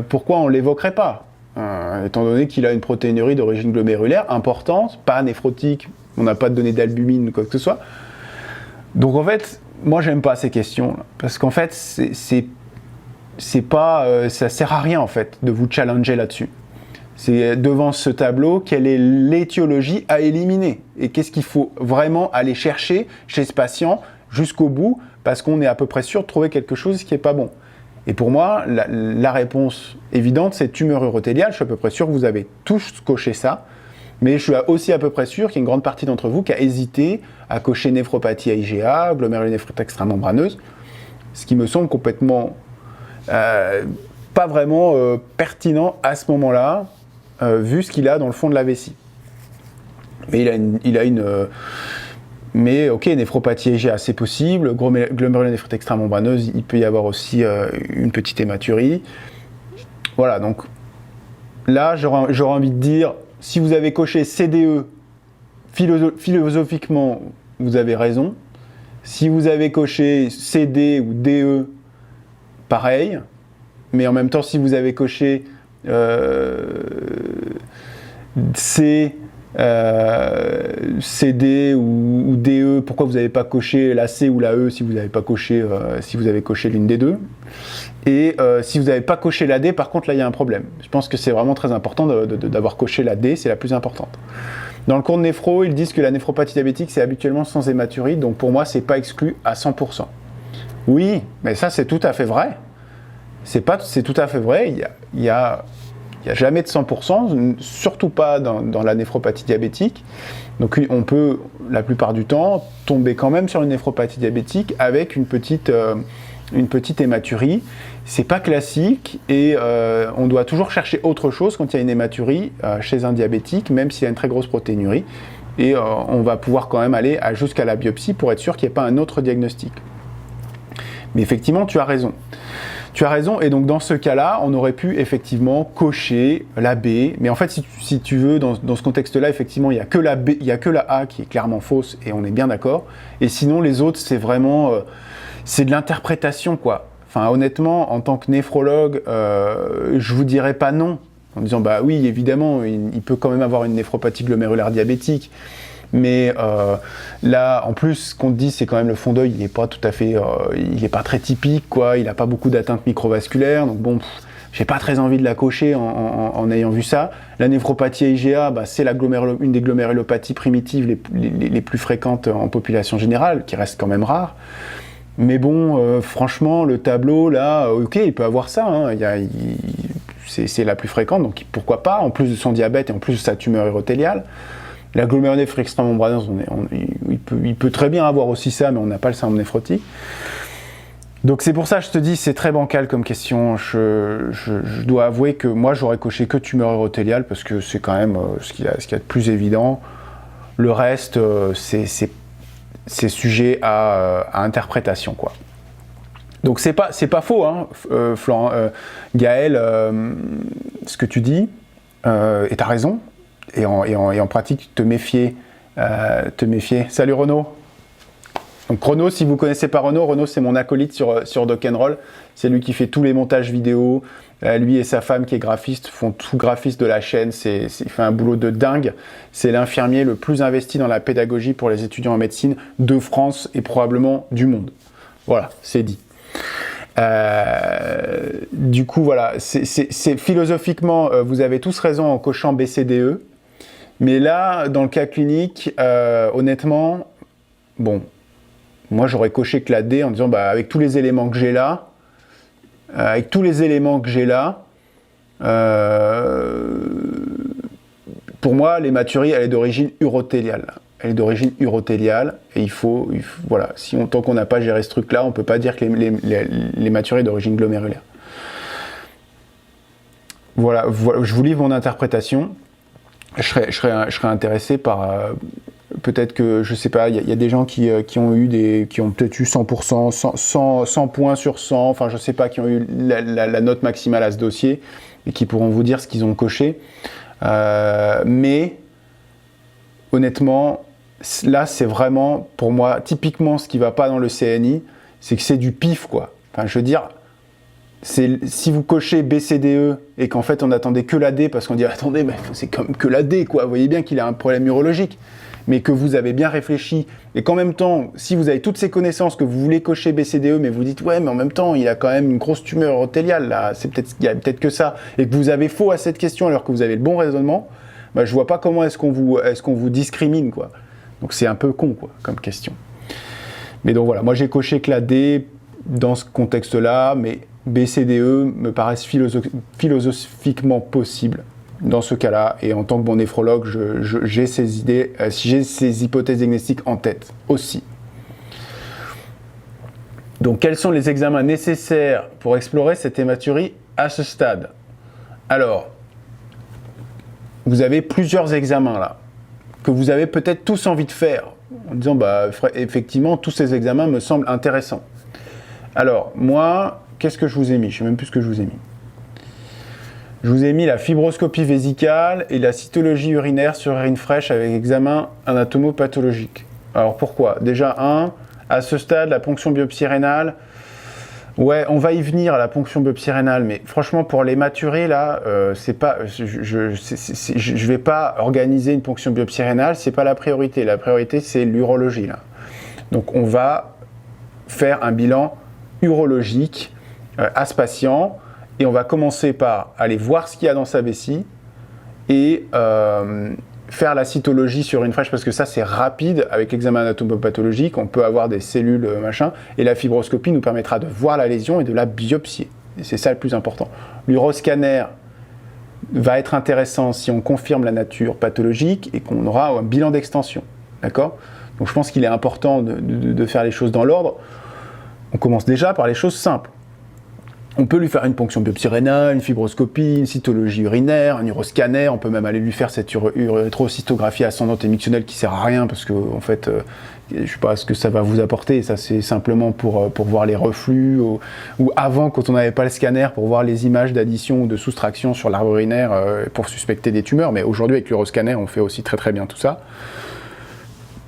S1: Pourquoi on ne l'évoquerait pas? Étant donné qu'il a une protéinurie d'origine glomérulaire importante, pas néphrotique, on n'a pas de données d'albumine ou quoi que ce soit. Donc en fait, moi j'aime pas ces questions, parce qu'en fait, c'est pas, ça sert à rien en fait de vous challenger là-dessus. C'est devant ce tableau, quelle est l'étiologie à éliminer et qu'est-ce qu'il faut vraiment aller chercher chez ce patient jusqu'au bout, parce qu'on est à peu près sûr de trouver quelque chose qui n'est pas bon. Et pour moi, la réponse évidente, c'est tumeur urothéliale. Je suis à peu près sûr que vous avez tous coché ça, mais je suis aussi à peu près sûr qu'il y a une grande partie d'entre vous qui a hésité à cocher néphropathie IgA, glomérulonéphrite extramembraneuse, ce qui me semble complètement pas vraiment pertinent à ce moment-là, vu ce qu'il a dans le fond de la vessie. Mais mais ok, néphropathie IgA, c'est possible. Glomérulonéphrite extramembraneuse, il peut y avoir aussi une petite hématurie. Voilà, donc là, j'aurais envie de dire, si vous avez coché CDE, philosophiquement, vous avez raison. Si vous avez coché CD ou DE, pareil. Mais en même temps, si vous avez coché CD ou DE, pourquoi vous n'avez pas coché la C ou la E si vous n'avez pas coché, si vous avez coché l'une des deux? Et si vous n'avez pas coché la D, par contre là il y a un problème. Je pense que c'est vraiment très important d'avoir coché la D, c'est la plus importante. Dans le cours de néphro, ils disent que la néphropathie diabétique c'est habituellement sans hématurie, donc pour moi c'est pas exclu à 100%. Oui, mais ça c'est tout à fait vrai. C'est tout à fait vrai, il y a jamais de 100%, surtout pas dans la néphropathie diabétique. Donc on peut, la plupart du temps, tomber quand même sur une néphropathie diabétique avec une petite hématurie. C'est pas classique et on doit toujours chercher autre chose quand il y a une hématurie chez un diabétique, même s'il y a une très grosse protéinurie. Et on va pouvoir quand même aller jusqu'à la biopsie pour être sûr qu'il n'y ait pas un autre diagnostic. Mais effectivement, tu as raison. Tu as raison, et donc dans ce cas-là, on aurait pu effectivement cocher la B, mais en fait, si tu veux, dans ce contexte-là, effectivement, il n'y a que la B, il n'y a que la A qui est clairement fausse, et on est bien d'accord, et sinon, les autres, c'est vraiment, c'est de l'interprétation, quoi. Enfin, honnêtement, en tant que néphrologue, je vous dirais pas non, en disant, bah oui, évidemment, il peut quand même avoir une néphropathie glomérulaire diabétique, mais là, en plus, ce qu'on te dit, c'est quand même le fond d'œil, il n'est pas tout à fait, il n'est pas très typique, quoi. Il n'a pas beaucoup d'atteintes microvasculaires, donc bon, j'ai pas très envie de la cocher en ayant vu ça. La néphropathie IgA, c'est une des glomérulopathies primitives les plus fréquentes en population générale, qui reste quand même rare. Mais bon, franchement, le tableau, là, ok, il peut avoir ça, hein, c'est la plus fréquente, donc pourquoi pas, en plus de son diabète et en plus de sa tumeur urothéliale. La glomérulonéphrite extramembraneuse, il peut très bien avoir aussi ça, mais on n'a pas le syndrome néphrotique. Donc c'est pour ça que je te dis, c'est très bancal comme question. Je dois avouer que moi, j'aurais coché que tumeur urothéliale, parce que c'est quand même ce qu'il y a de plus évident. Le reste, c'est sujet à interprétation, quoi. Donc c'est pas faux, hein, Gaël, ce que tu dis, et tu as raison, et en pratique, te méfier. Salut Renaud. Donc Renaud, si vous ne connaissez pas Renaud c'est mon acolyte sur Dock & Roll. C'est lui qui fait tous les montages vidéo. Lui et sa femme qui est graphiste font tout graphiste de la chaîne. Il fait un boulot de dingue. C'est l'infirmier le plus investi dans la pédagogie pour les étudiants en médecine de France et probablement du monde. Voilà, c'est dit. Du coup, voilà, c'est philosophiquement, vous avez tous raison en cochant BCDE. Mais là, dans le cas clinique, honnêtement, bon, moi j'aurais coché que la D en disant, bah, avec tous les éléments que j'ai là, pour moi, l'hématurie, elle est d'origine urothéliale. Et il faut voilà, tant qu'on n'a pas géré ce truc-là, on ne peut pas dire que l'hématurie est d'origine glomérulaire. Voilà, je vous livre mon interprétation. Je serais intéressé par... peut-être que, je sais pas, il y a des gens qui ont peut-être eu 100%, 100 points sur 100, enfin je sais pas, qui ont eu la note maximale à ce dossier et qui pourront vous dire ce qu'ils ont coché. Mais honnêtement, là c'est vraiment pour moi typiquement ce qui va pas dans le CNI, c'est que c'est du pif quoi. Enfin je veux dire, si vous cochez BCDE et qu'en fait on attendait que la D parce qu'on dit attendez mais c'est comme que la D quoi, vous voyez bien qu'il a un problème urologique. Mais que vous avez bien réfléchi, et qu'en même temps, si vous avez toutes ces connaissances, que vous voulez cocher BCDE, mais vous dites, ouais, mais en même temps, il a quand même une grosse tumeur urothéliale, là, il y a peut-être que ça, et que vous avez faux à cette question alors que vous avez le bon raisonnement, bah, je vois pas comment est-ce qu'on vous discrimine, quoi. Donc c'est un peu con, quoi, comme question. Mais donc voilà, moi j'ai coché que la D dans ce contexte-là, mais BCDE me paraissent philosophiquement possible. Dans ce cas-là, et en tant que bon néphrologue, j'ai ces idées, j'ai ces hypothèses diagnostiques en tête aussi. Donc, quels sont les examens nécessaires pour explorer cette hématurie à ce stade? Alors, vous avez plusieurs examens là, que vous avez peut-être tous envie de faire, en disant, bah, effectivement, tous ces examens me semblent intéressants. Alors, moi, qu'est-ce que je vous ai mis? Je ne sais même plus ce que je vous ai mis. Je vous ai mis la fibroscopie vésicale et la cytologie urinaire sur urine fraîche avec examen anatomopathologique. Alors pourquoi? Déjà, à ce stade, la ponction biopsie rénale, ouais, on va y venir à la ponction biopsie rénale, mais franchement, pour l'hématurie, là, je vais pas organiser une ponction biopsie rénale, c'est pas la priorité. La priorité, c'est l'urologie, là. Donc, on va faire un bilan urologique à ce patient. Et on va commencer par aller voir ce qu'il y a dans sa vessie et faire la cytologie sur une fraîche parce que ça c'est rapide avec l'examen anatomopathologique, on peut avoir des cellules machin et la fibroscopie nous permettra de voir la lésion et de la biopsier. Et c'est ça le plus important. L'uroscanner va être intéressant si on confirme la nature pathologique et qu'on aura un bilan d'extension. D'accord? Donc je pense qu'il est important de faire les choses dans l'ordre. On commence déjà par les choses simples. On peut lui faire une ponction biopsie rénale, une fibroscopie, une cytologie urinaire, un uroscanner. On peut même aller lui faire cette urétrocytographie ascendante et mictionnelle qui sert à rien parce que, en fait, je ne sais pas ce que ça va vous apporter. Ça, c'est simplement pour voir les reflux ou avant, quand on n'avait pas le scanner, pour voir les images d'addition ou de soustraction sur l'arbre urinaire pour suspecter des tumeurs. Mais aujourd'hui, avec l'uroscanner, on fait aussi très très bien tout ça.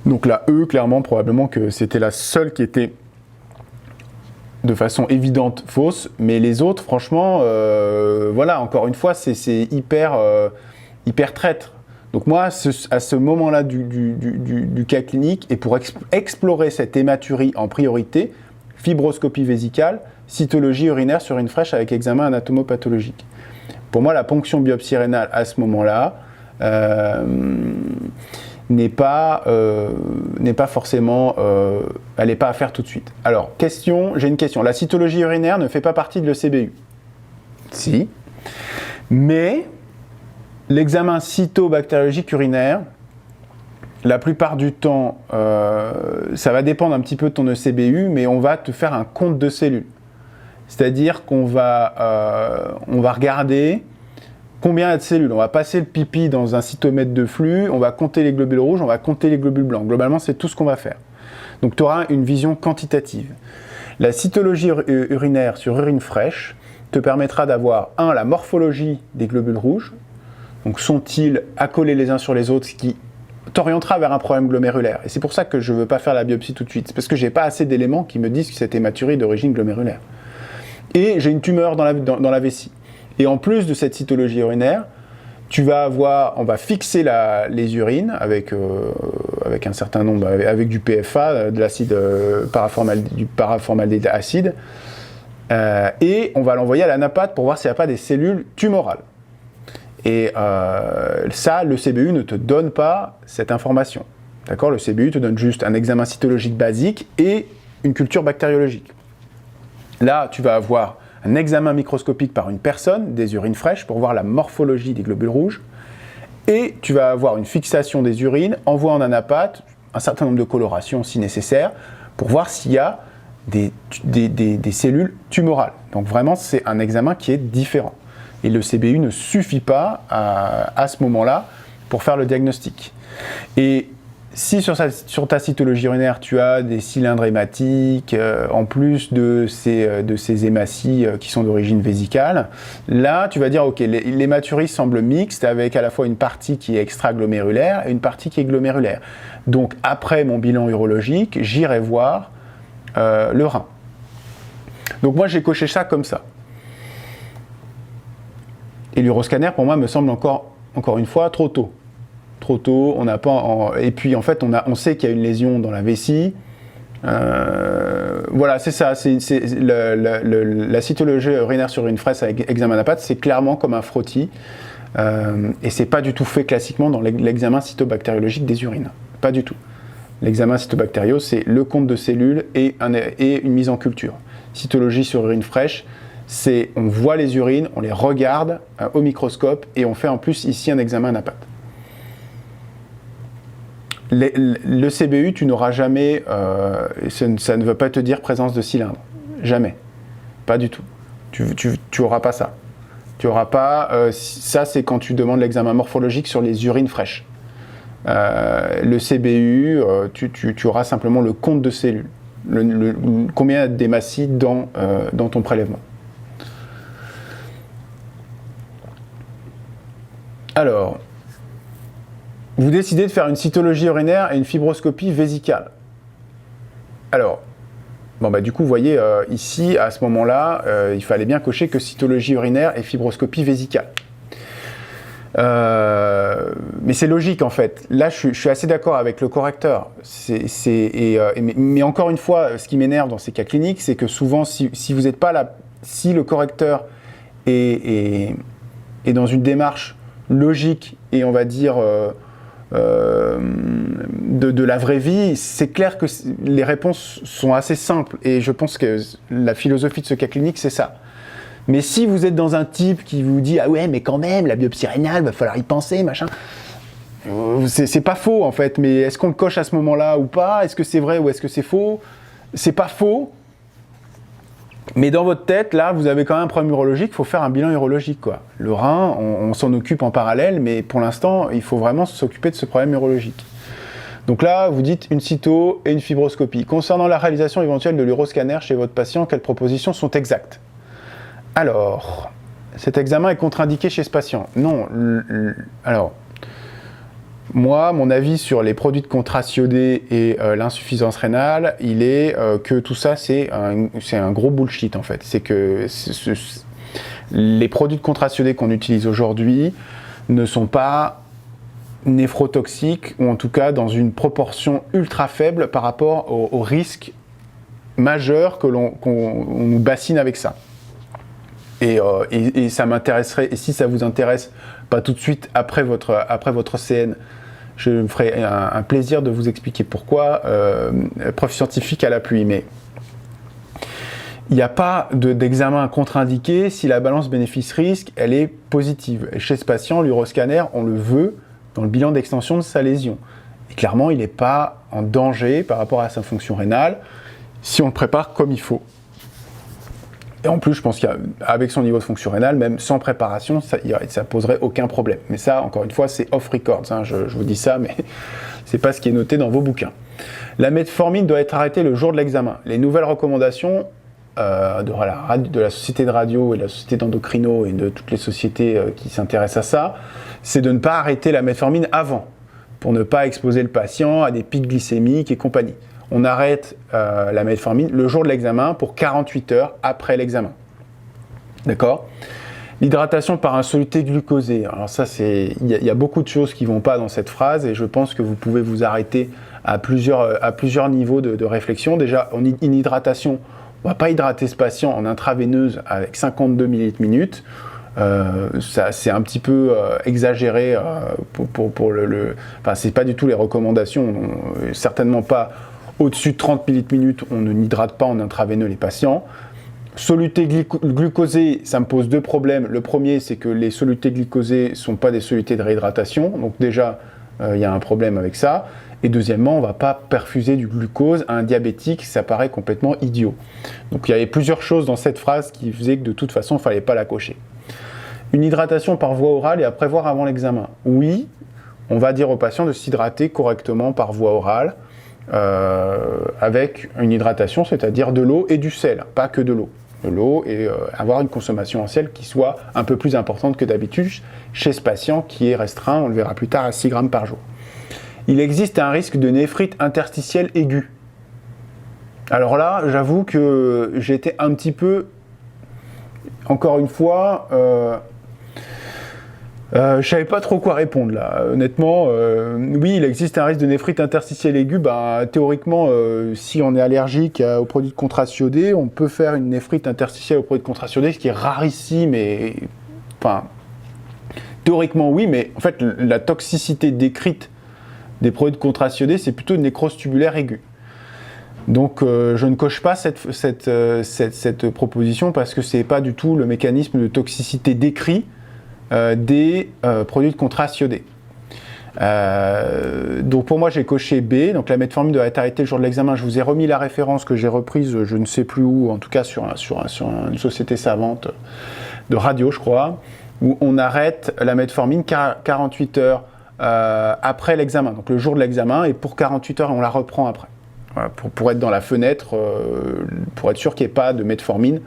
S1: Donc la E, clairement, probablement que c'était la seule qui était de façon évidente fausse, mais les autres, franchement, voilà, encore une fois, c'est hyper traître. Donc moi, à ce moment-là du cas clinique, et pour explorer cette hématurie en priorité, fibroscopie vésicale, cytologie urinaire sur une fraîche avec examen anatomopathologique. Pour moi, la ponction biopsie rénale à ce moment-là n'est pas forcément, elle n'est pas à faire tout de suite. Alors, j'ai une question. La cytologie urinaire ne fait pas partie de l'ECBU. Si. Mais l'examen cytobactériologique urinaire, la plupart du temps, ça va dépendre un petit peu de ton ECBU, mais on va te faire un compte de cellules. C'est-à-dire qu'on va regarder combien il y a de cellules. On va passer le pipi dans un cytomètre de flux, on va compter les globules rouges, on va compter les globules blancs. Globalement, c'est tout ce qu'on va faire. Donc, tu auras une vision quantitative. La cytologie urinaire sur urine fraîche te permettra d'avoir, la morphologie des globules rouges, donc sont-ils accolés les uns sur les autres, ce qui t'orientera vers un problème glomérulaire. Et c'est pour ça que je ne veux pas faire la biopsie tout de suite, c'est parce que je n'ai pas assez d'éléments qui me disent que cette hématurie est d'origine glomérulaire. Et j'ai une tumeur dans la vessie. Et en plus de cette cytologie urinaire, on va fixer les urines avec un certain nombre, avec du PFA, de l'acide du paraformaldéhyde acide, et on va l'envoyer à l'anapathe pour voir s'il n'y a pas des cellules tumorales. Et ça, le CBU ne te donne pas cette information. D'accord ? Le CBU te donne juste un examen cytologique basique et une culture bactériologique. Là, tu vas avoir un examen microscopique par une personne, des urines fraîches, pour voir la morphologie des globules rouges. Et tu vas avoir une fixation des urines, envoi en anapathe, un certain nombre de colorations si nécessaire, pour voir s'il y a des cellules tumorales. Donc vraiment, c'est un examen qui est différent. Et le CBU ne suffit pas à ce moment-là pour faire le diagnostic. Et si sur ta cytologie urinaire, tu as des cylindres hématiques, en plus de ces hématies qui sont d'origine vésicale, là, tu vas dire, ok, l'hématurie semble mixte avec à la fois une partie qui est extraglomérulaire et une partie qui est glomérulaire. Donc, après mon bilan urologique, j'irai voir le rein. Donc, moi, j'ai coché ça comme ça. Et l'uroscanner, pour moi, me semble encore une fois trop tôt. Trop tôt, on n'a pas. Et puis en fait, on sait qu'il y a une lésion dans la vessie. Voilà, c'est ça. La cytologie urinaire sur une fraîche avec examen d'anapathe, c'est clairement comme un frottis. Et c'est pas du tout fait classiquement dans l'examen cytobactériologique des urines. Pas du tout. L'examen cytobactériaux, c'est le compte de cellules et une mise en culture. Cytologie sur urine fraîche, on voit les urines, on les regarde au microscope et on fait en plus ici un examen d'anapathe. Le CBU, tu n'auras jamais, ça ne veut pas te dire présence de cylindre. Jamais. Pas du tout. Tu n'auras pas ça. Tu n'auras pas, ça c'est quand tu demandes l'examen morphologique sur les urines fraîches. Le CBU, tu auras simplement le compte de cellules. Combien d'hématies dans ton prélèvement. Alors, vous décidez de faire une cytologie urinaire et une fibroscopie vésicale. Alors, du coup, vous voyez, ici, à ce moment-là, il fallait bien cocher que cytologie urinaire et fibroscopie vésicale. Mais c'est logique, en fait. Là, je suis assez d'accord avec le correcteur. Mais encore une fois, ce qui m'énerve dans ces cas cliniques, c'est que souvent, si vous n'êtes pas là, si le correcteur est dans une démarche logique et on va dire de la vraie vie, c'est clair que les réponses sont assez simples et je pense que la philosophie de ce cas clinique, c'est ça. Mais si vous êtes dans un type qui vous dit « Ah ouais, mais quand même, la biopsie rénale, va falloir y penser, machin », c'est pas faux en fait, mais est-ce qu'on le coche à ce moment-là ou pas ? Est-ce que c'est vrai ou est-ce que c'est faux ? C'est pas faux. Mais dans votre tête, là, vous avez quand même un problème urologique, il faut faire un bilan urologique, quoi. Le rein, on s'en occupe en parallèle, mais pour l'instant, il faut vraiment s'occuper de ce problème urologique. Donc là, vous dites une cyto et une fibroscopie. Concernant la réalisation éventuelle de l'uroscanner chez votre patient, quelles propositions sont exactes ? Alors, cet examen est contre-indiqué chez ce patient. Non, alors, moi, mon avis sur les produits de contraste iodé et l'insuffisance rénale, il est que tout ça, c'est un gros bullshit, en fait. C'est que les produits de contraste iodé qu'on utilise aujourd'hui ne sont pas néphrotoxiques, ou en tout cas dans une proportion ultra faible par rapport au risque majeur qu'on nous bassine avec ça. Et ça m'intéresserait, et si ça vous intéresse, pas tout de suite après votre CN, je me ferai un plaisir de vous expliquer pourquoi, preuve scientifique à l'appui, mais il n'y a pas d'examen contre-indiqué si la balance bénéfice-risque, elle est positive. Et chez ce patient, l'uroscanner, on le veut dans le bilan d'extension de sa lésion. Et clairement, il n'est pas en danger par rapport à sa fonction rénale si on le prépare comme il faut. Et en plus, je pense qu'avec son niveau de fonction rénale, même sans préparation, ça poserait aucun problème. Mais ça, encore une fois, c'est off records. Hein. Je vous dis ça, mais c'est pas ce qui est noté dans vos bouquins. La metformine doit être arrêtée le jour de l'examen. Les nouvelles recommandations de la société de radio et de la société d'endocrino et de toutes les sociétés qui s'intéressent à ça, c'est de ne pas arrêter la metformine avant, pour ne pas exposer le patient à des pics glycémiques et compagnie. On arrête la metformine le jour de l'examen pour 48 heures après l'examen. D'accord ? L'hydratation par un soluté glucosé. Alors ça, il y a beaucoup de choses qui ne vont pas dans cette phrase et je pense que vous pouvez vous arrêter à plusieurs niveaux de réflexion. Déjà, une hydratation, on ne va pas hydrater ce patient en intraveineuse avec 52 ml/min. C'est un petit peu exagéré Enfin, c'est pas du tout les recommandations. Certainement pas au-dessus de 30 ml/min. On ne n'hydrate pas en intraveineux les patients. Soluté glucosé, ça me pose deux problèmes. Le premier, c'est que les solutés glucosés ne sont pas des solutés de réhydratation. Donc déjà, il y a un problème avec ça. Et deuxièmement, on ne va pas perfuser du glucose à un diabétique, ça paraît complètement idiot. Donc il y avait plusieurs choses dans cette phrase qui faisaient que de toute façon, il ne fallait pas la cocher. Une hydratation par voie orale et à prévoir avant l'examen. Oui, on va dire aux patients de s'hydrater correctement par voie orale avec une hydratation, c'est-à-dire de l'eau et du sel, pas que de l'eau. De l'eau et avoir une consommation en sel qui soit un peu plus importante que d'habitude chez ce patient qui est restreint, on le verra plus tard, à 6 grammes par jour. Il existe un risque de néphrite interstitielle aiguë. Alors là, j'avoue que j'étais un petit peu, encore une fois, je savais pas trop quoi répondre là. Honnêtement, oui, il existe un risque de néphrite interstitielle aiguë. Théoriquement, si on est allergique aux produits de contraste iodé, on peut faire une néphrite interstitielle aux produits de contraste iodé, ce qui est rarissime et, enfin, théoriquement oui, mais en fait, la toxicité décrite des produits de contraste iodé, c'est plutôt une nécrose tubulaire aiguë. Donc, je ne coche pas cette proposition parce que c'est pas du tout le mécanisme de toxicité décrit des produits de contraste iodé. Donc pour moi j'ai coché B, donc la metformine doit être arrêtée le jour de l'examen. Je vous ai remis la référence que j'ai reprise, je ne sais plus où, en tout cas sur une société savante de radio je crois, où on arrête la metformine 48 heures après l'examen, donc le jour de l'examen, et pour 48 heures on la reprend après. Voilà, pour être dans la fenêtre, pour être sûr qu'il n'y ait pas de metformine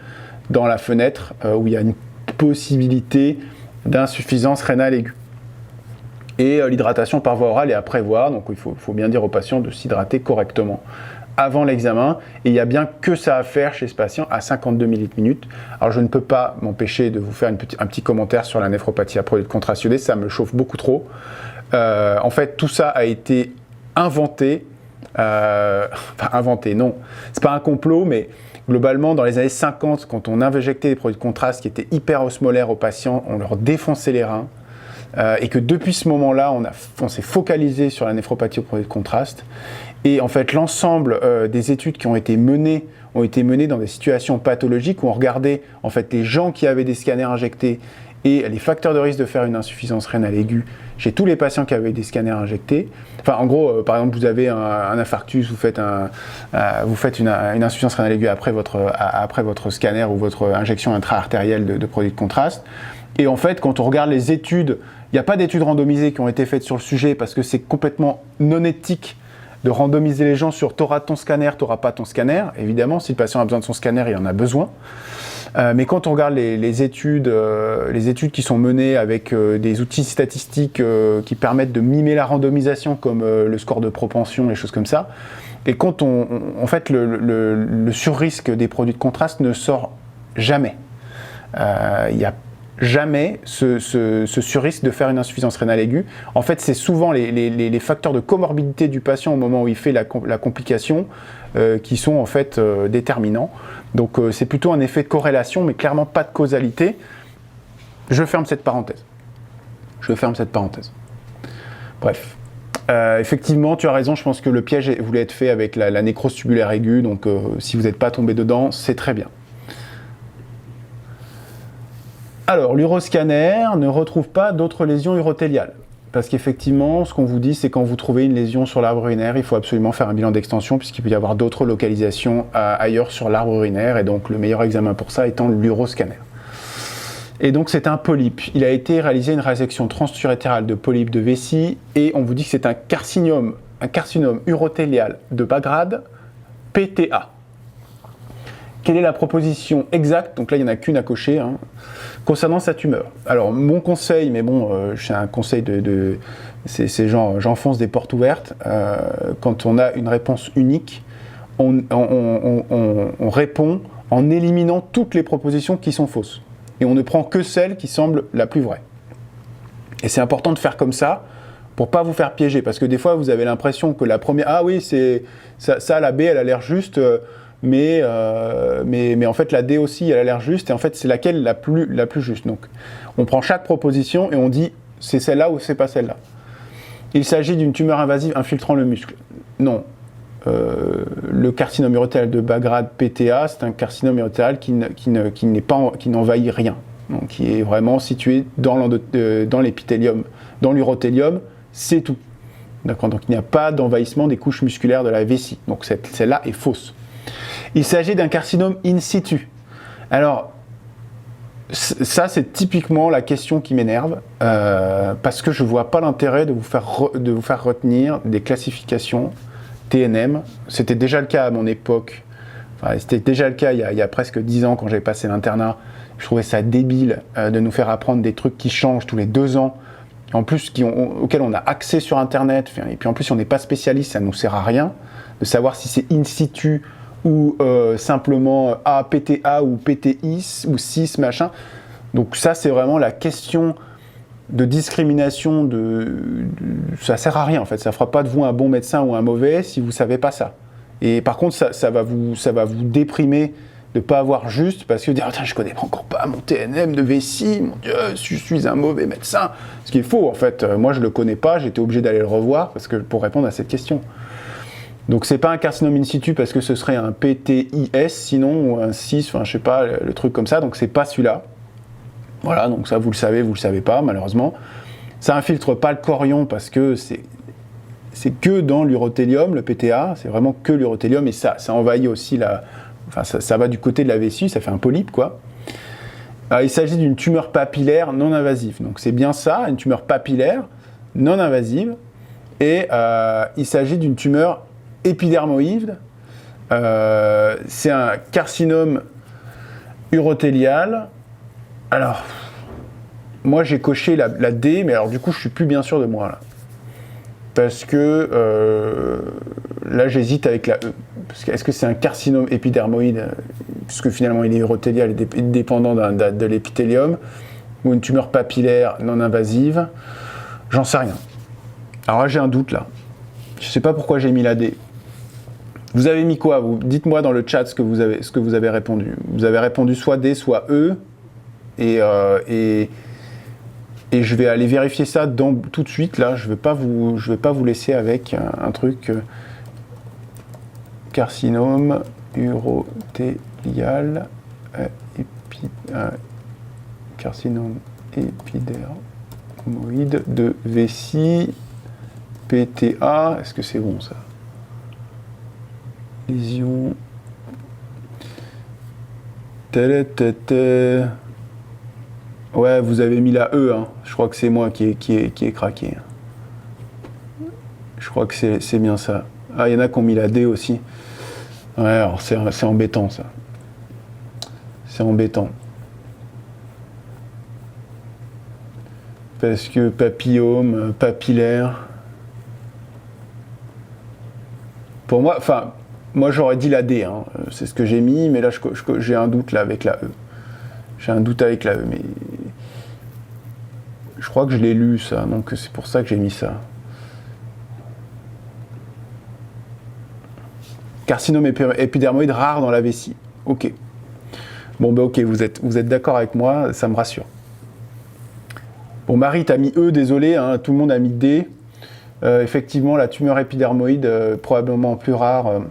S1: dans la fenêtre où il y a une possibilité d'insuffisance rénale aiguë. Et l'hydratation par voie orale est à prévoir, donc il faut bien dire au patient de s'hydrater correctement avant l'examen, et il n'y a bien que ça à faire chez ce patient à 52 ml/min. Alors je ne peux pas m'empêcher de vous faire un petit commentaire sur la néphropathie à produits de contraste iodé, ça me chauffe beaucoup trop. En fait, tout ça a été inventé, enfin inventé, non, c'est pas un complot, mais globalement, dans les années 50, quand on injectait des produits de contraste qui étaient hyper osmolaires aux patients, on leur défonçait les reins. Et que depuis ce moment-là, on s'est focalisé sur la néphropathie aux produits de contraste. Et en fait, l'ensemble des études qui ont été menées dans des situations pathologiques où on regardait en fait les gens qui avaient des scanners injectés et les facteurs de risque de faire une insuffisance rénale aiguë chez tous les patients qui avaient des scanners injectés. Enfin, en gros, par exemple, vous avez un infarctus, vous faites une insuffisance rénale aiguë après votre scanner ou votre injection intra-artérielle de produits de contraste. Et en fait, quand on regarde les études, il n'y a pas d'études randomisées qui ont été faites sur le sujet parce que c'est complètement non éthique de randomiser les gens sur t'auras ton scanner, t'auras pas ton scanner. Évidemment, si le patient a besoin de son scanner, il en a besoin. Mais quand on regarde les études qui sont menées avec des outils statistiques qui permettent de mimer la randomisation, comme le score de propension, les choses comme ça, et quand en fait, le surrisque des produits de contraste ne sort jamais. Il n'y a jamais ce surrisque de faire une insuffisance rénale aiguë. En fait, c'est souvent les facteurs de comorbidité du patient au moment où il fait la complication qui sont en fait déterminants. Donc c'est plutôt un effet de corrélation, mais clairement pas de causalité. Je ferme cette parenthèse. Bref. Effectivement, tu as raison, je pense que le piège voulait être fait avec la nécrose tubulaire aiguë, donc si vous n'êtes pas tombé dedans, c'est très bien. Alors, l'uroscanner ne retrouve pas d'autres lésions urothéliales. Parce qu'effectivement, ce qu'on vous dit, c'est quand vous trouvez une lésion sur l'arbre urinaire, il faut absolument faire un bilan d'extension puisqu'il peut y avoir d'autres localisations ailleurs sur l'arbre urinaire, et donc le meilleur examen pour ça étant l'uroscanner. Et donc c'est un polype. Il a été réalisé une résection transurétérale de polype de vessie, et on vous dit que c'est un carcinome un carcinome urothélial de bas grade, PTA. Quelle est la proposition exacte, donc là il n'y en a qu'une à cocher, hein, concernant sa tumeur? Alors mon conseil, mais bon, c'est un conseil c'est genre j'enfonce des portes ouvertes, quand on a une réponse unique, on répond en éliminant toutes les propositions qui sont fausses. Et on ne prend que celle qui semble la plus vraie. Et c'est important de faire comme ça, pour pas vous faire piéger, parce que des fois vous avez l'impression que la première, ah oui, c'est ça la B elle a l'air juste, mais en fait la D aussi elle a l'air juste, et en fait c'est laquelle la plus juste. Donc on prend chaque proposition et on dit c'est celle-là ou c'est pas celle-là. Il s'agit d'une tumeur invasive infiltrant le muscle. Non. Le carcinome urothélial de bas grade PTA, c'est un carcinome urothélial qui n'envahit rien, donc qui est vraiment situé dans l'épithélium, dans l'urothélium, c'est tout. D'accord, donc il n'y a pas d'envahissement des couches musculaires de la vessie, donc celle-là est fausse. Il s'agit d'un carcinome in situ. Alors, ça c'est typiquement la question qui m'énerve, parce que je ne vois pas l'intérêt de vous faire retenir des classifications TNM. C'était déjà le cas à mon époque, enfin, c'était déjà le cas il y a presque 10 ans quand j'avais passé l'internat. Je trouvais ça débile de nous faire apprendre des trucs qui changent tous les 2 ans, en plus auxquels on a accès sur internet, et puis en plus on n'est pas spécialiste, ça ne nous sert à rien de savoir si c'est in situ ou simplement PTA ou PTI ou 6 machin. Donc ça c'est vraiment la question de discrimination, ça sert à rien en fait, ça fera pas de vous un bon médecin ou un mauvais si vous savez pas ça. Et par contre ça va vous déprimer de pas avoir juste, parce que dire je connais encore pas mon TNM de vessie, mon Dieu, je suis un mauvais médecin. Ce qui est faux en fait, moi je le connais pas, j'étais obligé d'aller le revoir pour répondre à cette question. Donc c'est pas un carcinome in situ parce que ce serait un PTIS sinon, ou un 6, enfin je sais pas, le truc comme ça, donc c'est pas celui-là. Voilà, donc ça vous le savez pas malheureusement. Ça infiltre pas le chorion parce que c'est que dans l'urothélium, le PTA, c'est vraiment que l'urothélium, et ça envahit aussi ça va du côté de la vessie, ça fait un polype quoi. Il s'agit d'une tumeur papillaire non invasive, donc c'est bien ça, une tumeur papillaire non invasive, et il s'agit d'une tumeur épidermoïde, c'est un carcinome urothélial. Alors, moi j'ai coché la D, mais alors du coup je suis plus bien sûr de moi là. Parce que là j'hésite avec la E. Est-ce que c'est un carcinome épidermoïde, puisque finalement il est urothélial et dépendant de l'épithélium, ou une tumeur papillaire non invasive? J'en sais rien. Alors là j'ai un doute là. Je sais pas pourquoi j'ai mis la D. Vous avez mis quoi vous? Dites-moi dans le chat ce que vous avez répondu. Vous avez répondu soit D, soit E. Et je vais aller vérifier ça tout de suite là. Je vais pas vous laisser avec un truc carcinome urothélial carcinome épidermoïde de vessie PTA. Est-ce que c'est bon ça? Lésion. Ouais, vous avez mis la E, hein. Je crois que c'est moi qui ai craqué. Je crois que c'est bien ça. Ah, il y en a qui ont mis la D aussi. Ouais, alors c'est embêtant ça. C'est embêtant. Parce que papillome, papillaire. Pour moi, enfin, moi j'aurais dit la D, hein. C'est ce que j'ai mis, mais là j'ai un doute là avec la E. J'ai un doute avec la E, mais je crois que je l'ai lu ça, donc c'est pour ça que j'ai mis ça. Carcinome épidermoïde rare dans la vessie. Ok. Bon ben ok, vous êtes d'accord avec moi, ça me rassure. Bon, Marie, t'as mis E, désolé, hein, tout le monde a mis D. Effectivement, la tumeur épidermoïde, probablement plus rare.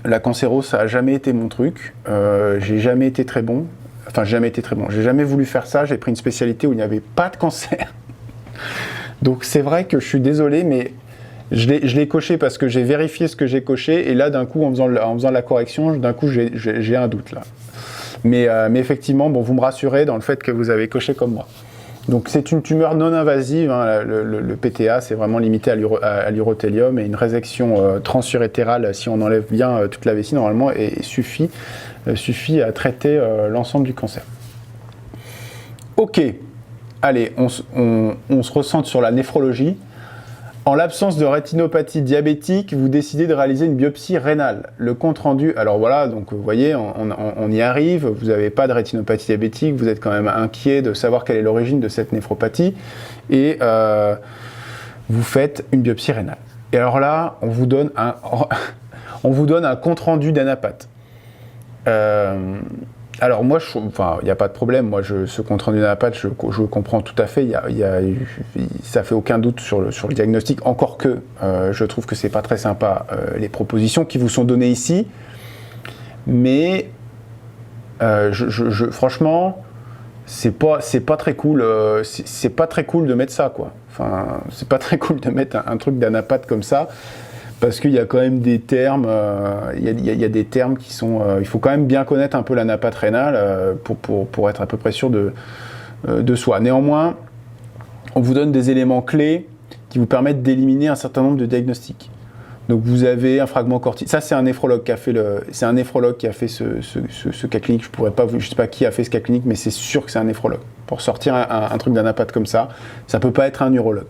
S1: La cancérose, ça n'a jamais été mon truc. J'ai jamais été très bon. Enfin, jamais été très bon. J'ai jamais voulu faire ça. J'ai pris une spécialité où il n'y avait pas de cancer. Donc c'est vrai que je suis désolé, mais je l'ai coché parce que j'ai vérifié ce que j'ai coché. Et là, d'un coup, en faisant la correction, d'un coup, j'ai un doute là. Mais effectivement, bon, vous me rassurez dans le fait que vous avez coché comme moi. Donc c'est une tumeur non invasive, hein, le PTA, c'est vraiment limité à l'urothélium, et une résection transurétérale, si on enlève bien toute la vessie normalement, et suffit à traiter l'ensemble du cancer. Ok, allez, on se recentre sur la néphrologie. En l'absence de rétinopathie diabétique, vous décidez de réaliser une biopsie rénale. Le compte-rendu, alors voilà, donc vous voyez, on y arrive, vous n'avez pas de rétinopathie diabétique, vous êtes quand même inquiet de savoir quelle est l'origine de cette néphropathie, et vous faites une biopsie rénale. Et alors là, on vous donne un compte-rendu d'anapathe. Alors moi, il n'y a pas de problème, moi ce compte rendu d'anapathe, je comprends tout à fait, ça fait aucun doute sur le diagnostic, encore que je trouve que c'est pas très sympa les propositions qui vous sont données ici, mais franchement, c'est pas très cool, c'est pas très cool de mettre ça, quoi. Enfin, c'est pas très cool de mettre un truc d'anapathe comme ça. Parce qu'il y a quand même des termes, il y a des termes qui sont... il faut quand même bien connaître un peu l'anapathe rénale pour être à peu près sûr de soi. Néanmoins, on vous donne des éléments clés qui vous permettent d'éliminer un certain nombre de diagnostics. Donc vous avez un fragment cortical. Ça, c'est un néphrologue qui a fait ce cas clinique. Je ne sais pas qui a fait ce cas clinique, mais c'est sûr que c'est un néphrologue. Pour sortir un truc d'anapathe comme ça ne peut pas être un urologue.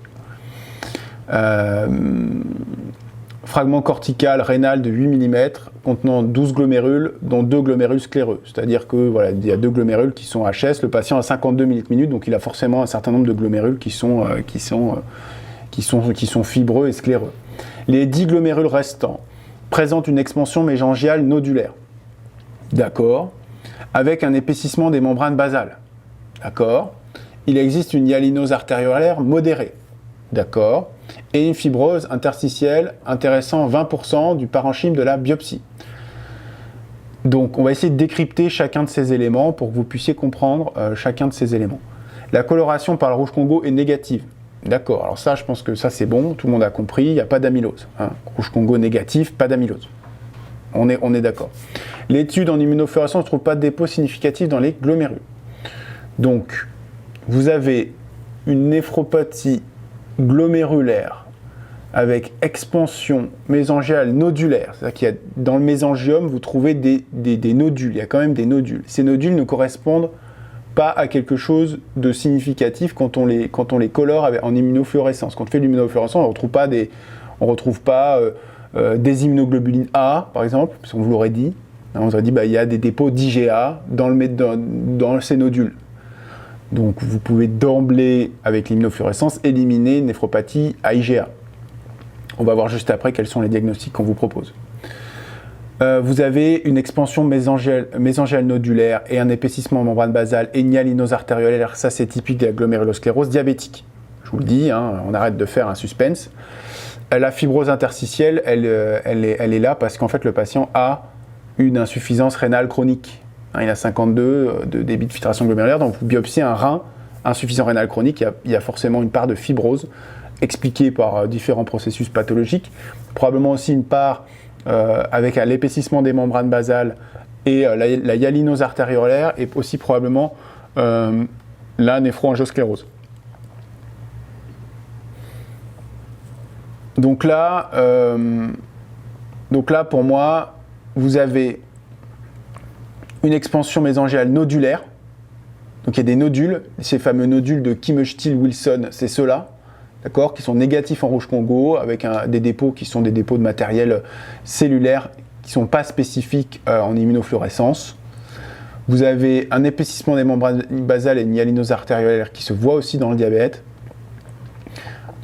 S1: Fragment cortical rénal de 8 mm contenant 12 glomérules, dont 2 glomérules scléreux. C'est-à-dire que voilà, il y a 2 glomérules qui sont HS, le patient a 52 minutes, donc il a forcément un certain nombre de glomérules qui sont fibreux et scléreux. Les 10 glomérules restants présentent une expansion mésangiale nodulaire. D'accord. Avec un épaississement des membranes basales. D'accord. Il existe une hyalinose artériolaire modérée. D'accord. Et une fibrose interstitielle intéressant 20% du parenchyme de la biopsie. Donc on va essayer de décrypter chacun de ces éléments pour que vous puissiez comprendre chacun de ces éléments. La coloration par le rouge Congo est négative. D'accord, alors ça je pense que ça c'est bon, tout le monde a compris, il n'y a pas d'amylose. Hein. Rouge Congo négatif, pas d'amylose. On est d'accord. L'étude en immunofluorescence ne trouve pas de dépôt significatif dans les glomérules. Donc vous avez une néphropathie glomérulaire avec expansion mésangiale nodulaire, c'est-à-dire qu'il y a dans le mésangium, vous trouvez des nodules, il y a quand même des nodules. Ces nodules ne correspondent pas à quelque chose de significatif quand on les colore en immunofluorescence. Quand on fait l'immunofluorescence, on ne retrouve pas des immunoglobulines A, par exemple, parce qu'on vous l'aurait dit. On vous aurait dit il y a des dépôts d'IgA dans ces nodules. Donc vous pouvez d'emblée, avec l'immunofluorescence, éliminer une néphropathie à IgA. On va voir juste après quels sont les diagnostics qu'on vous propose. Vous avez une expansion mésangiale nodulaire et un épaississement en membrane basale et une hyalinose artériolaire. Ça, c'est typique de la glomérulosclérose diabétique. Je vous le dis, hein, on arrête de faire un suspense. La fibrose interstitielle, elle est là parce qu'en fait, le patient a une insuffisance rénale chronique. Il a 52 de débit de filtration glomérulaire, donc vous biopsiez un rein insuffisant rénal chronique, il y a forcément une part de fibrose expliquée par différents processus pathologiques, probablement aussi une part avec l'épaississement des membranes basales et la hyalinose artériolaire, et aussi probablement la néphroangiosclérose. Donc là, pour moi, vous avez une expansion mésangiale nodulaire. Donc il y a des nodules, ces fameux nodules de Kimmel-Still-Wilson, c'est ceux-là, d'accord, qui sont négatifs en rouge Congo, avec des dépôts qui sont des dépôts de matériel cellulaire qui ne sont pas spécifiques en immunofluorescence. Vous avez un épaississement des membranes basales et une hyalinose artériolaire qui se voit aussi dans le diabète.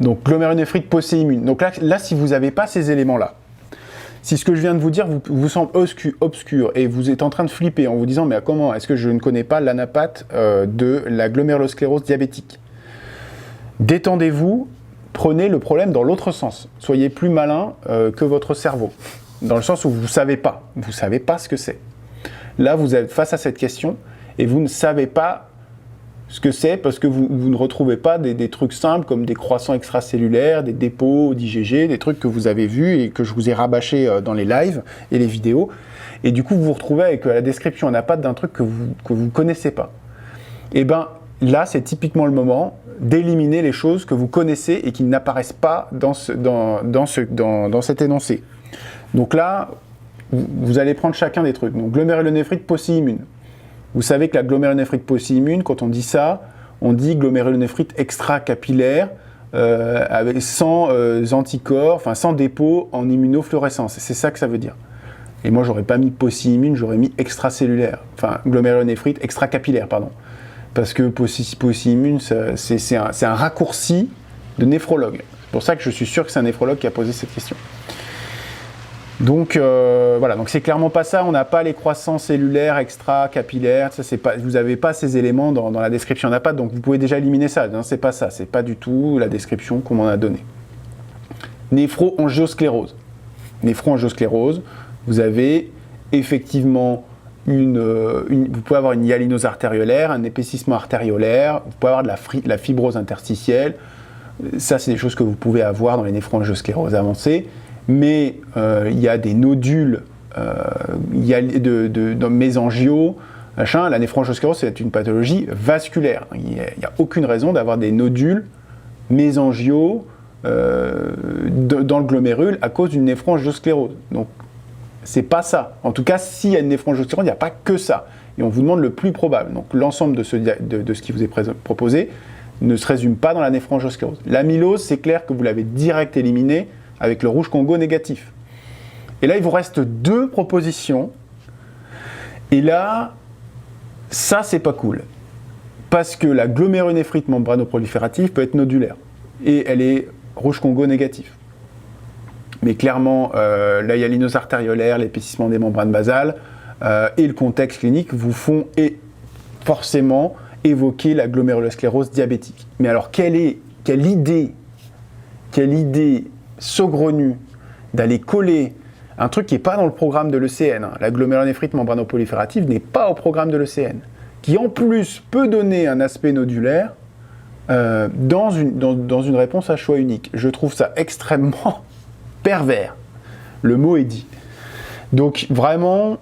S1: Donc glomérulonéphrite post-immune. Donc là, si vous n'avez pas ces éléments-là, si ce que je viens de vous dire vous semble obscur et vous êtes en train de flipper en vous disant mais comment est-ce que je ne connais pas l'anapathe de la glomérulosclérose diabétique, détendez-vous, prenez le problème dans l'autre sens. Soyez plus malin que votre cerveau, dans le sens où vous ne savez pas ce que c'est. Là, vous êtes face à cette question et vous ne savez pas ce que c'est parce que vous ne retrouvez pas des trucs simples comme des croissants extracellulaires, des dépôts d'IgG, des trucs que vous avez vus et que je vous ai rabâchés dans les lives et les vidéos. Et du coup, vous vous retrouvez avec la description anapathe d'un truc que vous ne connaissez pas. Eh bien, là, c'est typiquement le moment d'éliminer les choses que vous connaissez et qui n'apparaissent pas dans cet énoncé. Donc là, vous allez prendre chacun des trucs. Donc glomérulonéphrite post-immune. Vous savez que la glomérulonéphrite post-immune, quand on dit ça, on dit glomérulonéphrite extracapillaire sans anticorps, enfin sans dépôt en immunofluorescence. C'est ça que ça veut dire. Et moi, j'aurais pas mis post-immune, j'aurais mis extracellulaire. Enfin, glomérulonéphrite extracapillaire, pardon. Parce que post-immune, c'est un raccourci de néphrologue. C'est pour ça que je suis sûr que c'est un néphrologue qui a posé cette question. Donc voilà, donc c'est clairement pas ça. On n'a pas les croissants cellulaires extracapillaires. Ça, c'est pas, vous n'avez pas ces éléments dans la description. On n'a pas, donc vous pouvez déjà éliminer ça. Non, c'est pas ça. C'est pas du tout la description qu'on m'en a donnée. Néphroangiosclérose. Néphroangiosclérose, vous avez effectivement vous pouvez avoir une hyalinose artériolaire, un épaississement artériolaire, vous pouvez avoir de la fibrose interstitielle. Ça, c'est des choses que vous pouvez avoir dans les néphroangioscléroses avancées. Mais il y a des nodules dans mésangiaux, machin. La néphroangiosclérose, c'est une pathologie vasculaire. Il n'y a aucune raison d'avoir des nodules mésangiaux dans le glomérule à cause d'une néphroangiosclérose. Donc, c'est pas ça. En tout cas, s'il y a une néphroangiosclérose, il n'y a pas que ça. Et on vous demande le plus probable. Donc, l'ensemble de ce qui vous est proposé ne se résume pas dans la néphroangiosclérose. L'amylose, c'est clair que vous l'avez direct éliminé avec le rouge Congo négatif. Et là, il vous reste 2 propositions. Et là, ça, c'est pas cool. Parce que la glomérulonéphrite membranoproliférative peut être nodulaire. Et elle est rouge Congo négatif. Mais clairement, la hyalinose artériolaire, l'épaississement des membranes basales et le contexte clinique vous font forcément évoquer la glomérulosclérose diabétique. Mais alors, quelle idée saugrenue d'aller coller un truc qui n'est pas dans le programme de l'ECN. La glomérulonéphrite membranoproliférative n'est pas au programme de l'ECN, qui en plus peut donner un aspect nodulaire dans une réponse à choix unique. Je trouve ça extrêmement pervers. Le mot est dit. Donc vraiment,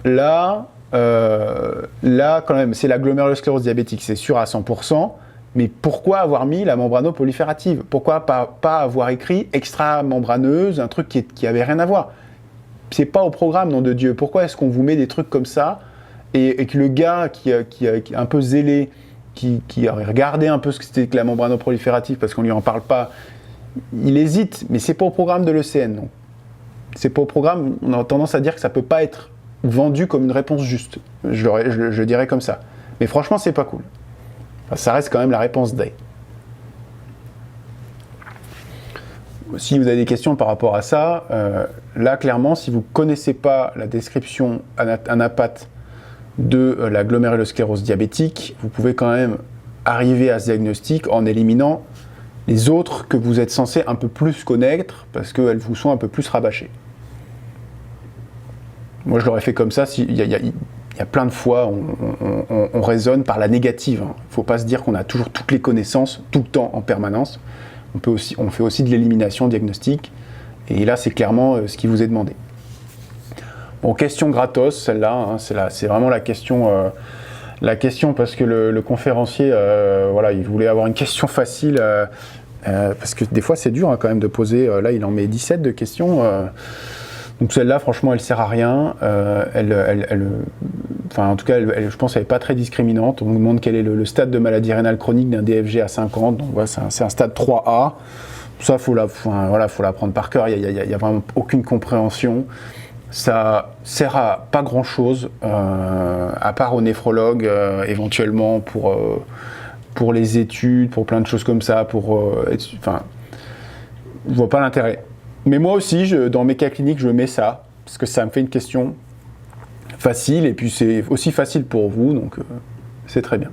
S1: là quand même, c'est la glomérulosclérose diabétique, c'est sûr à 100%. Mais pourquoi avoir mis la membranoproliférative ? Pourquoi pas avoir écrit extra-membraneuse, un truc qui avait rien à voir ? C'est pas au programme, nom de Dieu. Pourquoi est-ce qu'on vous met des trucs comme ça et que le gars qui est un peu zélé, qui aurait regardé un peu ce que c'était que la membranoproliférative, parce qu'on lui en parle pas, il hésite, mais c'est pas au programme de l'ECN, non. C'est pas au programme, on a tendance à dire que ça peut pas être vendu comme une réponse juste. Je dirais comme ça. Mais franchement, c'est pas cool. Enfin, ça reste quand même la réponse D. Si vous avez des questions par rapport à ça, là clairement, si vous ne connaissez pas la description anapath de la glomérulosclérose diabétique, vous pouvez quand même arriver à ce diagnostic en éliminant les autres que vous êtes censé un peu plus connaître parce qu'elles vous sont un peu plus rabâchées. Moi, je l'aurais fait comme ça. Il y a plein de fois, on raisonne par la négative. Il ne faut pas se dire qu'on a toujours toutes les connaissances, tout le temps, en permanence. On fait aussi de l'élimination diagnostique. Et là, c'est clairement ce qui vous est demandé. Bon, question gratos, celle-là. Hein, c'est vraiment la question parce que le conférencier, il voulait avoir une question facile. Parce que des fois, c'est dur quand même de poser. Là, il en met 17 de questions. Donc celle-là, franchement, elle sert à rien. En tout cas, je pense qu'elle n'est pas très discriminante. On vous demande quel est le stade de maladie rénale chronique d'un DFG à 50. Donc voilà, c'est un stade 3A. Ça, faut la prendre par cœur. Il n'y a vraiment aucune compréhension. Ça sert à pas grand-chose, à part aux néphrologues, éventuellement pour les études, pour plein de choses comme ça. Je vois pas l'intérêt. Mais moi aussi, dans mes cas cliniques, je mets ça, parce que ça me fait une question facile, et puis c'est aussi facile pour vous, donc c'est très bien.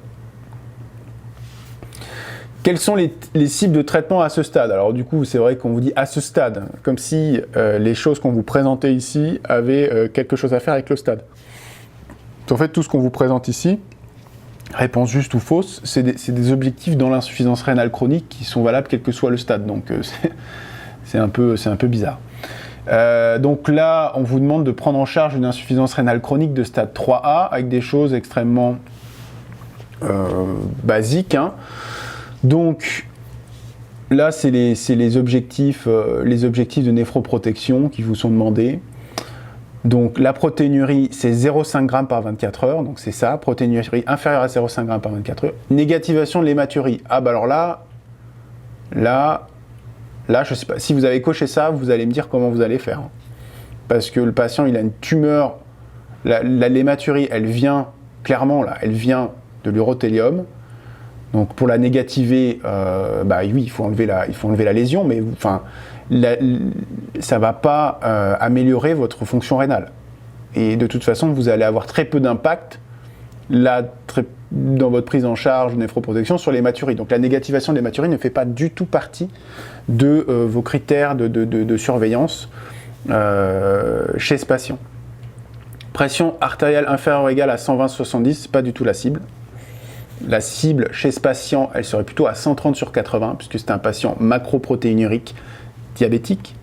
S1: Quelles sont les cibles de traitement à ce stade ? Alors du coup, c'est vrai qu'on vous dit à ce stade, comme si les choses qu'on vous présentait ici avaient quelque chose à faire avec le stade. En fait, tout ce qu'on vous présente ici, réponse juste ou fausse, c'est des objectifs dans l'insuffisance rénale chronique qui sont valables quel que soit le stade, donc c'est un peu bizarre. Donc là, on vous demande de prendre en charge une insuffisance rénale chronique de stade 3A avec des choses extrêmement basique, hein. Donc là, c'est les objectifs de néphroprotection qui vous sont demandés. Donc la protéinurie, c'est 0,5 g par 24 heures, donc c'est ça, protéinurie inférieure à 0,5 g par 24 heures. Négativation de l'hématurie. Ah bah alors là, je sais pas, si vous avez coché ça, vous allez me dire comment vous allez faire. Parce que le patient, il a une tumeur, l'hématurie, elle vient, clairement là, elle vient de l'urothélium. Donc pour la négativer, oui, il faut enlever la lésion, mais enfin, ça ne va pas améliorer votre fonction rénale. Et de toute façon, vous allez avoir très peu d'impact dans votre prise en charge de néphroprotection sur l'hématurie. Donc la négativation de l'hématurie ne fait pas du tout partie de vos critères de surveillance chez ce patient. Pression artérielle inférieure ou égale à 120/70, ce n'est pas du tout la cible. La cible chez ce patient, elle serait plutôt à 130/80, puisque c'est un patient macroprotéinurique diabétique.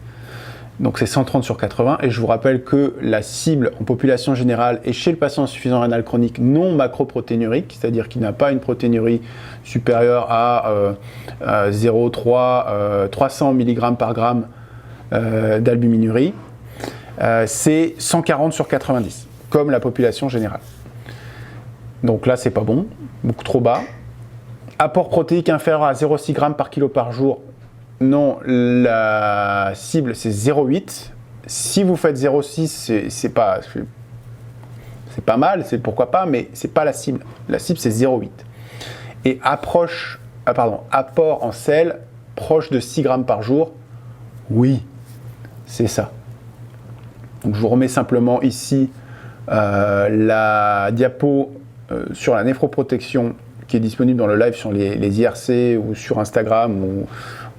S1: Donc c'est 130/80. Et je vous rappelle que la cible en population générale est chez le patient insuffisant rénal chronique non macroprotéinurique, c'est-à-dire qu'il n'a pas une protéinurie supérieure à 0,3 300 mg par gramme d'albuminurie. C'est 140/90, comme la population générale. Donc là, c'est pas bon, beaucoup trop bas. Apport protéique inférieur à 0,6 g par kilo par jour. Non, la cible, c'est 0,8. Si vous faites 0,6, c'est pas mal, c'est pourquoi pas, mais c'est pas la cible. La cible, c'est 0,8. Et apport en sel proche de 6 g par jour. Oui, c'est ça. Donc je vous remets simplement ici la diapo sur la néphroprotection qui est disponible dans le live sur les IRC ou sur Instagram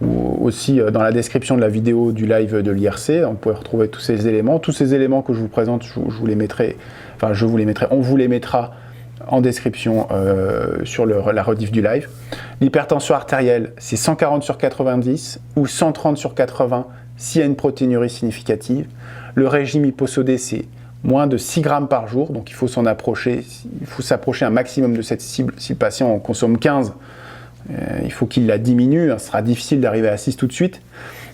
S1: ou aussi dans la description de la vidéo du live de l'IRC. Vous pouvez retrouver tous ces éléments. Tous ces éléments que je vous présente, on vous les mettra en description sur la rediff du live. L'hypertension artérielle, c'est 140/90 ou 130/80 s'il y a une protéinurie significative. Le régime hyposodé, c'est moins de 6 grammes par jour, donc il faut s'approcher un maximum de cette cible. Si le patient en consomme 15, il faut qu'il la diminue, ce sera difficile d'arriver à 6 tout de suite,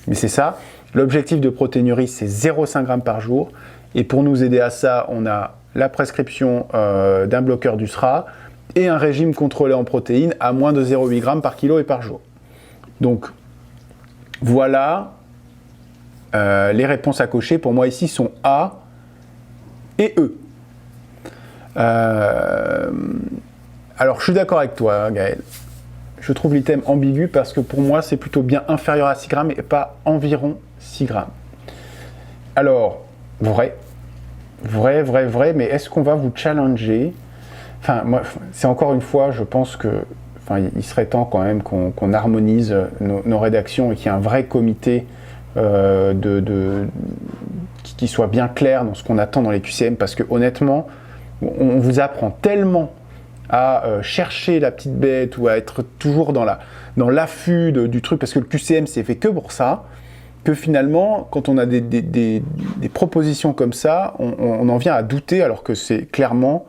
S1: mais c'est ça. L'objectif de protéinurie, c'est 0,5 grammes par jour, et pour nous aider à ça, on a la prescription d'un bloqueur du SRA et un régime contrôlé en protéines à moins de 0,8 grammes par kilo et par jour. Donc voilà, les réponses à cocher pour moi ici sont A et E. Alors je suis d'accord avec toi, Gaël. Je trouve l'item ambigu parce que pour moi c'est plutôt bien inférieur à 6 grammes et pas environ 6 grammes. Alors, vrai, mais est-ce qu'on va vous challenger? Enfin, moi, c'est encore une fois, je pense que il serait temps quand même qu'on harmonise nos rédactions et qu'il y ait un vrai comité qui soit bien clair dans ce qu'on attend dans les QCM, parce que honnêtement, on vous apprend tellement à chercher la petite bête ou à être toujours dans l'affût du truc, parce que le QCM c'est fait que pour ça, que finalement, quand on a des propositions comme ça, on en vient à douter, alors que c'est clairement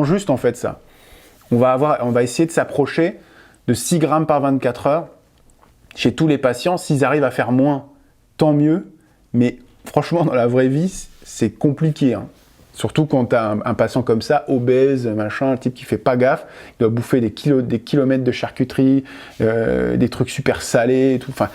S1: juste en fait ça. On va essayer de s'approcher de 6 grammes par 24 heures chez tous les patients. S'ils arrivent à faire moins, tant mieux, mais franchement, dans la vraie vie, c'est compliqué, hein. Surtout quand tu as un patient comme ça, obèse, machin, un type qui fait pas gaffe, il doit bouffer des kilomètres de charcuterie, des trucs super salés et tout. Enfin,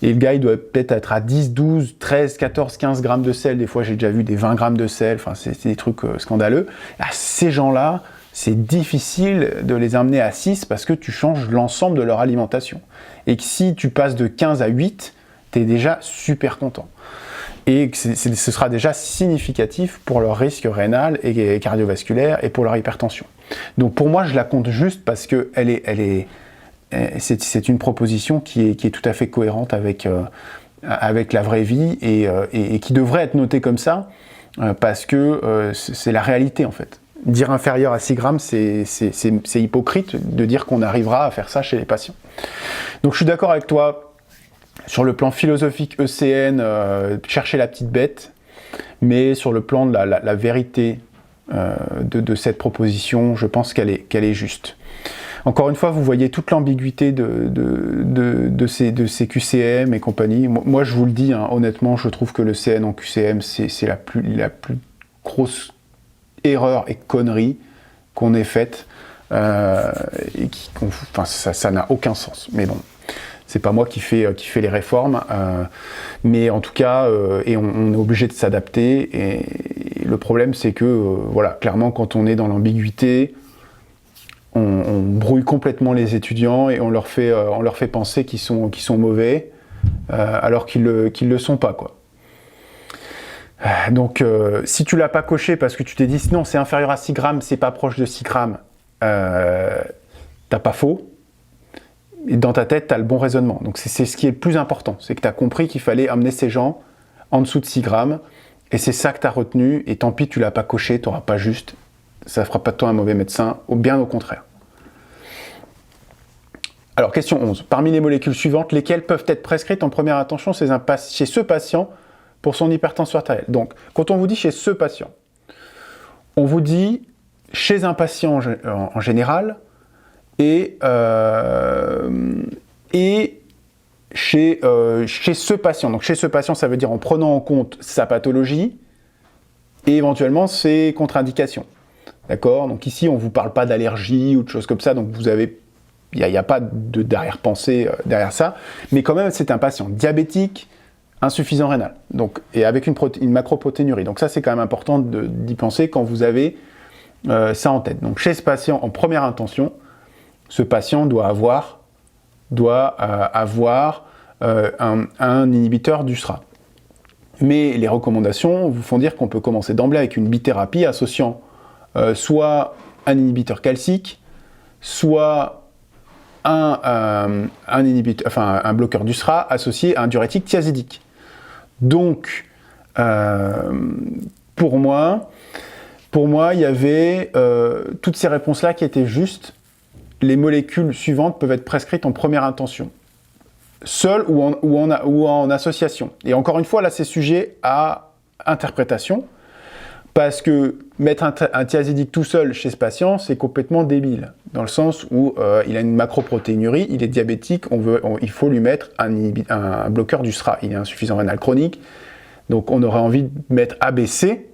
S1: et le gars, il doit peut-être être à 10, 12, 13, 14, 15 grammes de sel. Des fois, j'ai déjà vu des 20 grammes de sel. Enfin, c'est des trucs scandaleux. À ces gens-là, c'est difficile de les amener à 6 parce que tu changes l'ensemble de leur alimentation. Et que si tu passes de 15 à 8, tu es déjà super content. Et ce sera déjà significatif pour leur risque rénal et cardiovasculaire et pour leur hypertension. Donc pour moi, je la compte juste parce que c'est une proposition qui est tout à fait cohérente avec la vraie vie et qui devrait être notée comme ça parce que c'est la réalité en fait. Dire inférieur à 6 grammes, c'est hypocrite de dire qu'on arrivera à faire ça chez les patients. Donc je suis d'accord avec toi. Sur le plan philosophique ECN, chercher la petite bête, mais sur le plan de la vérité de cette proposition. Je pense qu'elle est juste. Encore une fois, vous voyez toute l'ambiguïté de ces QCM et compagnie. Moi, je vous le dis, hein, honnêtement, je trouve que le CN en QCM, c'est la plus grosse erreur et connerie qu'on ait faite. Et ça n'a aucun sens. Mais bon, c'est pas moi qui fais les réformes. Mais en tout cas, et on est obligé de s'adapter. Et le problème, c'est que, voilà, clairement, quand on est dans l'ambiguïté, on brouille complètement les étudiants et on leur fait penser qu'ils sont mauvais, alors qu'ils le sont pas, quoi. Donc, si tu l'as pas coché parce que tu t'es dit non, c'est inférieur à 6 grammes, c'est pas proche de 6 grammes, t'as pas faux. Et dans ta tête, tu as le bon raisonnement. Donc, c'est ce qui est le plus important, c'est que tu as compris qu'il fallait amener ces gens en dessous de 6 grammes, et c'est ça que tu as retenu, et tant pis, tu l'as pas coché, tu n'auras pas juste. Ça ne fera pas de toi un mauvais médecin, ou bien au contraire. Alors, question 11. Parmi les molécules suivantes, lesquelles peuvent être prescrites en première intention chez ce patient pour son hypertension artérielle? Donc, quand on vous dit chez ce patient, on vous dit chez un patient en général et chez ce patient. Donc, chez ce patient, ça veut dire en prenant en compte sa pathologie et éventuellement ses contre-indications. D'accord? Donc ici, on ne vous parle pas d'allergie ou de choses comme ça, donc vous avez, il n'y a pas de derrière-pensée derrière ça, mais quand même, c'est un patient diabétique, insuffisant rénal, donc, et avec une macroproteinurie. Donc ça, c'est quand même important d'y penser quand vous avez ça en tête. Donc chez ce patient, en première intention, ce patient doit avoir un inhibiteur du SRA. Mais les recommandations vous font dire qu'on peut commencer d'emblée avec une bithérapie associant soit un inhibiteur calcique, soit un bloqueur du SRA associé à un diurétique thiazidique. Donc, pour moi, il y avait toutes ces réponses-là qui étaient justes. Les molécules suivantes peuvent être prescrites en première intention, seules ou en association. Et encore une fois, là, c'est sujet à interprétation. Parce que mettre un thiazidique tout seul chez ce patient, c'est complètement débile. Dans le sens où il a une macroprotéinurie, il est diabétique, il faut lui mettre un bloqueur du SRA. Il est insuffisant rénal chronique. Donc on aurait envie de mettre ABC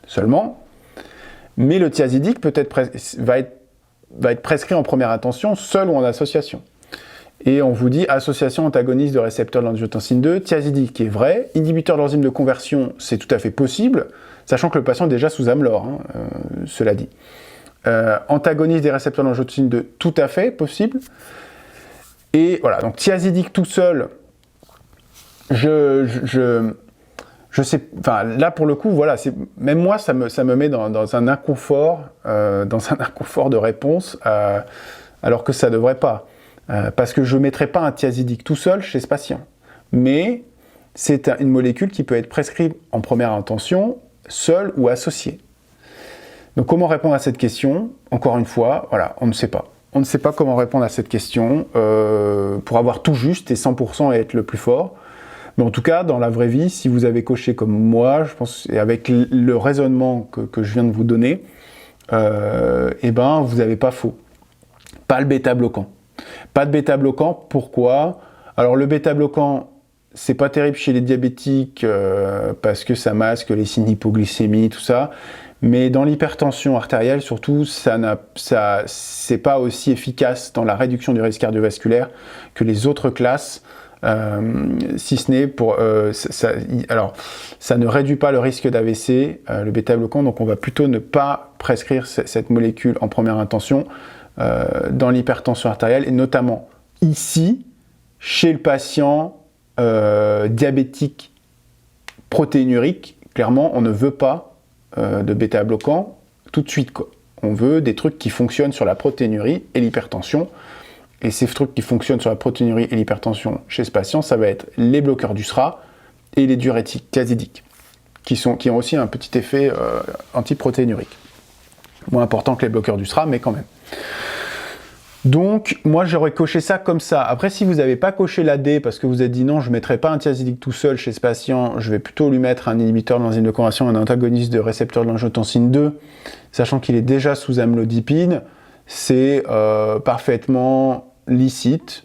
S1: seulement. Mais le thiazidique va être prescrit en première intention, seul ou en association. Et on vous dit association antagoniste de récepteurs de l'angiotensine 2, thiazidique qui est vrai, inhibiteur de l'enzyme de conversion, c'est tout à fait possible, sachant que le patient est déjà sous Amlor, cela dit. Antagoniste des récepteurs de l'angiotensine 2, tout à fait possible. Et voilà, donc thiazidique tout seul, je sais, enfin là pour le coup, voilà, même moi ça me met dans un inconfort, de réponse, alors que ça devrait pas. Parce que je ne mettrai pas un thiazidique tout seul chez ce patient. Mais c'est une molécule qui peut être prescrite en première intention, seule ou associée. Donc comment répondre à cette question? Encore une fois, voilà, on ne sait pas. On ne sait pas comment répondre à cette question pour avoir tout juste et 100% et être le plus fort. Mais en tout cas, dans la vraie vie, si vous avez coché comme moi, je pense, et avec le raisonnement que je viens de vous donner, eh ben, vous n'avez pas faux. Pas le bêta-bloquant. Pas de bêta-bloquant, pourquoi? Alors le bêta-bloquant, c'est pas terrible chez les diabétiques parce que ça masque les signes d'hypoglycémie, tout ça, mais dans l'hypertension artérielle, surtout, c'est pas aussi efficace dans la réduction du risque cardiovasculaire que les autres classes, si ce n'est pour... alors, ça ne réduit pas le risque d'AVC, le bêta-bloquant, donc on va plutôt ne pas prescrire cette molécule en première intention, dans l'hypertension artérielle, et notamment ici, chez le patient diabétique protéinurique, clairement, on ne veut pas de bêta-bloquant tout de suite, quoi. On veut des trucs qui fonctionnent sur la protéinurie et l'hypertension, et ces trucs qui fonctionnent sur la protéinurie et l'hypertension chez ce patient, ça va être les bloqueurs du SRA et les diurétiques thiazidiques, qui ont aussi un petit effet antiprotéinurique. Moins important que les bloqueurs du SRA, mais quand même. Donc, moi, j'aurais coché ça comme ça. Après, si vous n'avez pas coché l'AD parce que vous avez dit non, je ne mettrai pas un thiazidique tout seul chez ce patient, je vais plutôt lui mettre un inhibiteur de l'enzyme de conversion, un antagoniste de récepteur de l'angiotensine 2, sachant qu'il est déjà sous amlodipine, c'est parfaitement licite.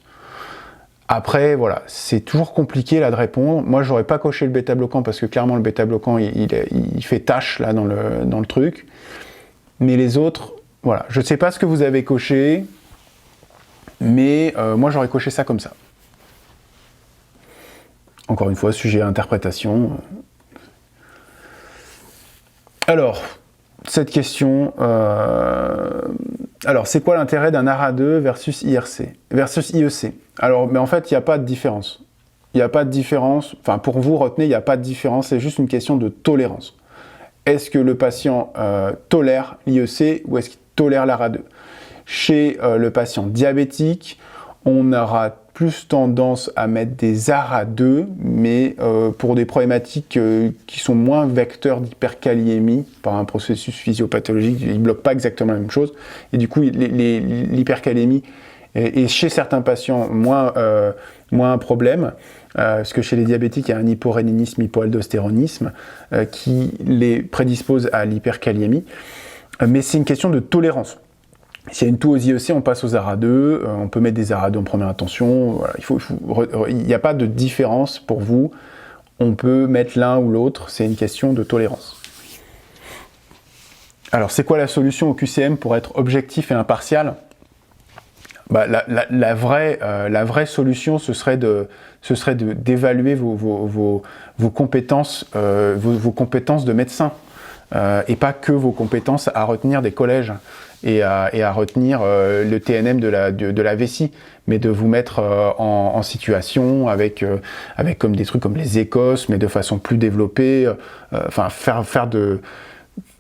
S1: Après, voilà, c'est toujours compliqué là de répondre. Moi, j'aurais pas coché le bêta-bloquant parce que clairement, le bêta-bloquant, il fait tâche là dans le truc. Mais les autres, voilà, je ne sais pas ce que vous avez coché. Mais moi, j'aurais coché ça comme ça. Encore une fois, sujet à interprétation. Alors, cette question... Alors, c'est quoi l'intérêt d'un ARA2 versus IRC, versus IEC? Alors, mais en fait, il n'y a pas de différence. Il n'y a pas de différence. Enfin, pour vous, retenez, il n'y a pas de différence. C'est juste une question de tolérance. Est-ce que le patient tolère l'IEC ou est-ce qu'il tolère l'ARA2? Chez le patient diabétique, on aura plus tendance à mettre des ARA2, mais pour des problématiques qui sont moins vecteurs d'hyperkaliémie par un processus physiopathologique, ils ne bloquent pas exactement la même chose. Et du coup, l'hyperkaliémie est chez certains patients moins un problème, parce que chez les diabétiques, il y a un hyporéninisme, hypoaldostéronisme qui les prédispose à l'hyperkaliémie. Mais c'est une question de tolérance. S'il y a une toux aux IEC, on passe aux ARA2, on peut mettre des ARA2 en première intention, voilà, il n'y a pas de différence pour vous, on peut mettre l'un ou l'autre, c'est une question de tolérance. Alors c'est quoi la solution au QCM pour être objectif et impartial? Bah, la vraie solution, ce serait d'évaluer vos compétences, vos compétences de médecin, et pas que vos compétences à retenir des collèges. Et à retenir le TNM de la vessie, mais de vous mettre en situation avec comme des trucs comme les Écosses, mais de façon plus développée,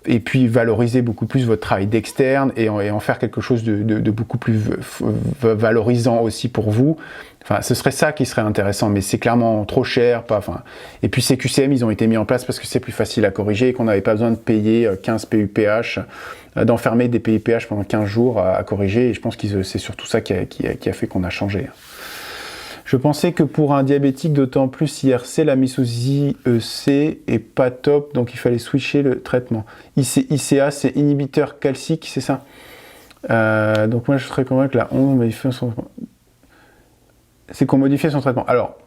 S1: et puis valoriser beaucoup plus votre travail d'externe et en faire quelque chose de beaucoup plus valorisant aussi pour vous. Enfin, ce serait ça qui serait intéressant, mais c'est clairement trop cher. Et puis ces QCM, ils ont été mis en place parce que c'est plus facile à corriger et qu'on n'avait pas besoin de payer 15 PUPH, d'enfermer des PUPH pendant 15 jours à corriger. Et je pense que c'est surtout ça qui a fait qu'on a changé. Je pensais que pour un diabétique, d'autant plus IRC, la mise sous IEC est pas top, donc il fallait switcher le traitement. ICA, c'est inhibiteur calcique, c'est ça? Donc moi, je serais convaincu que la 11 modifie son... C'est qu'on modifie son traitement. Alors,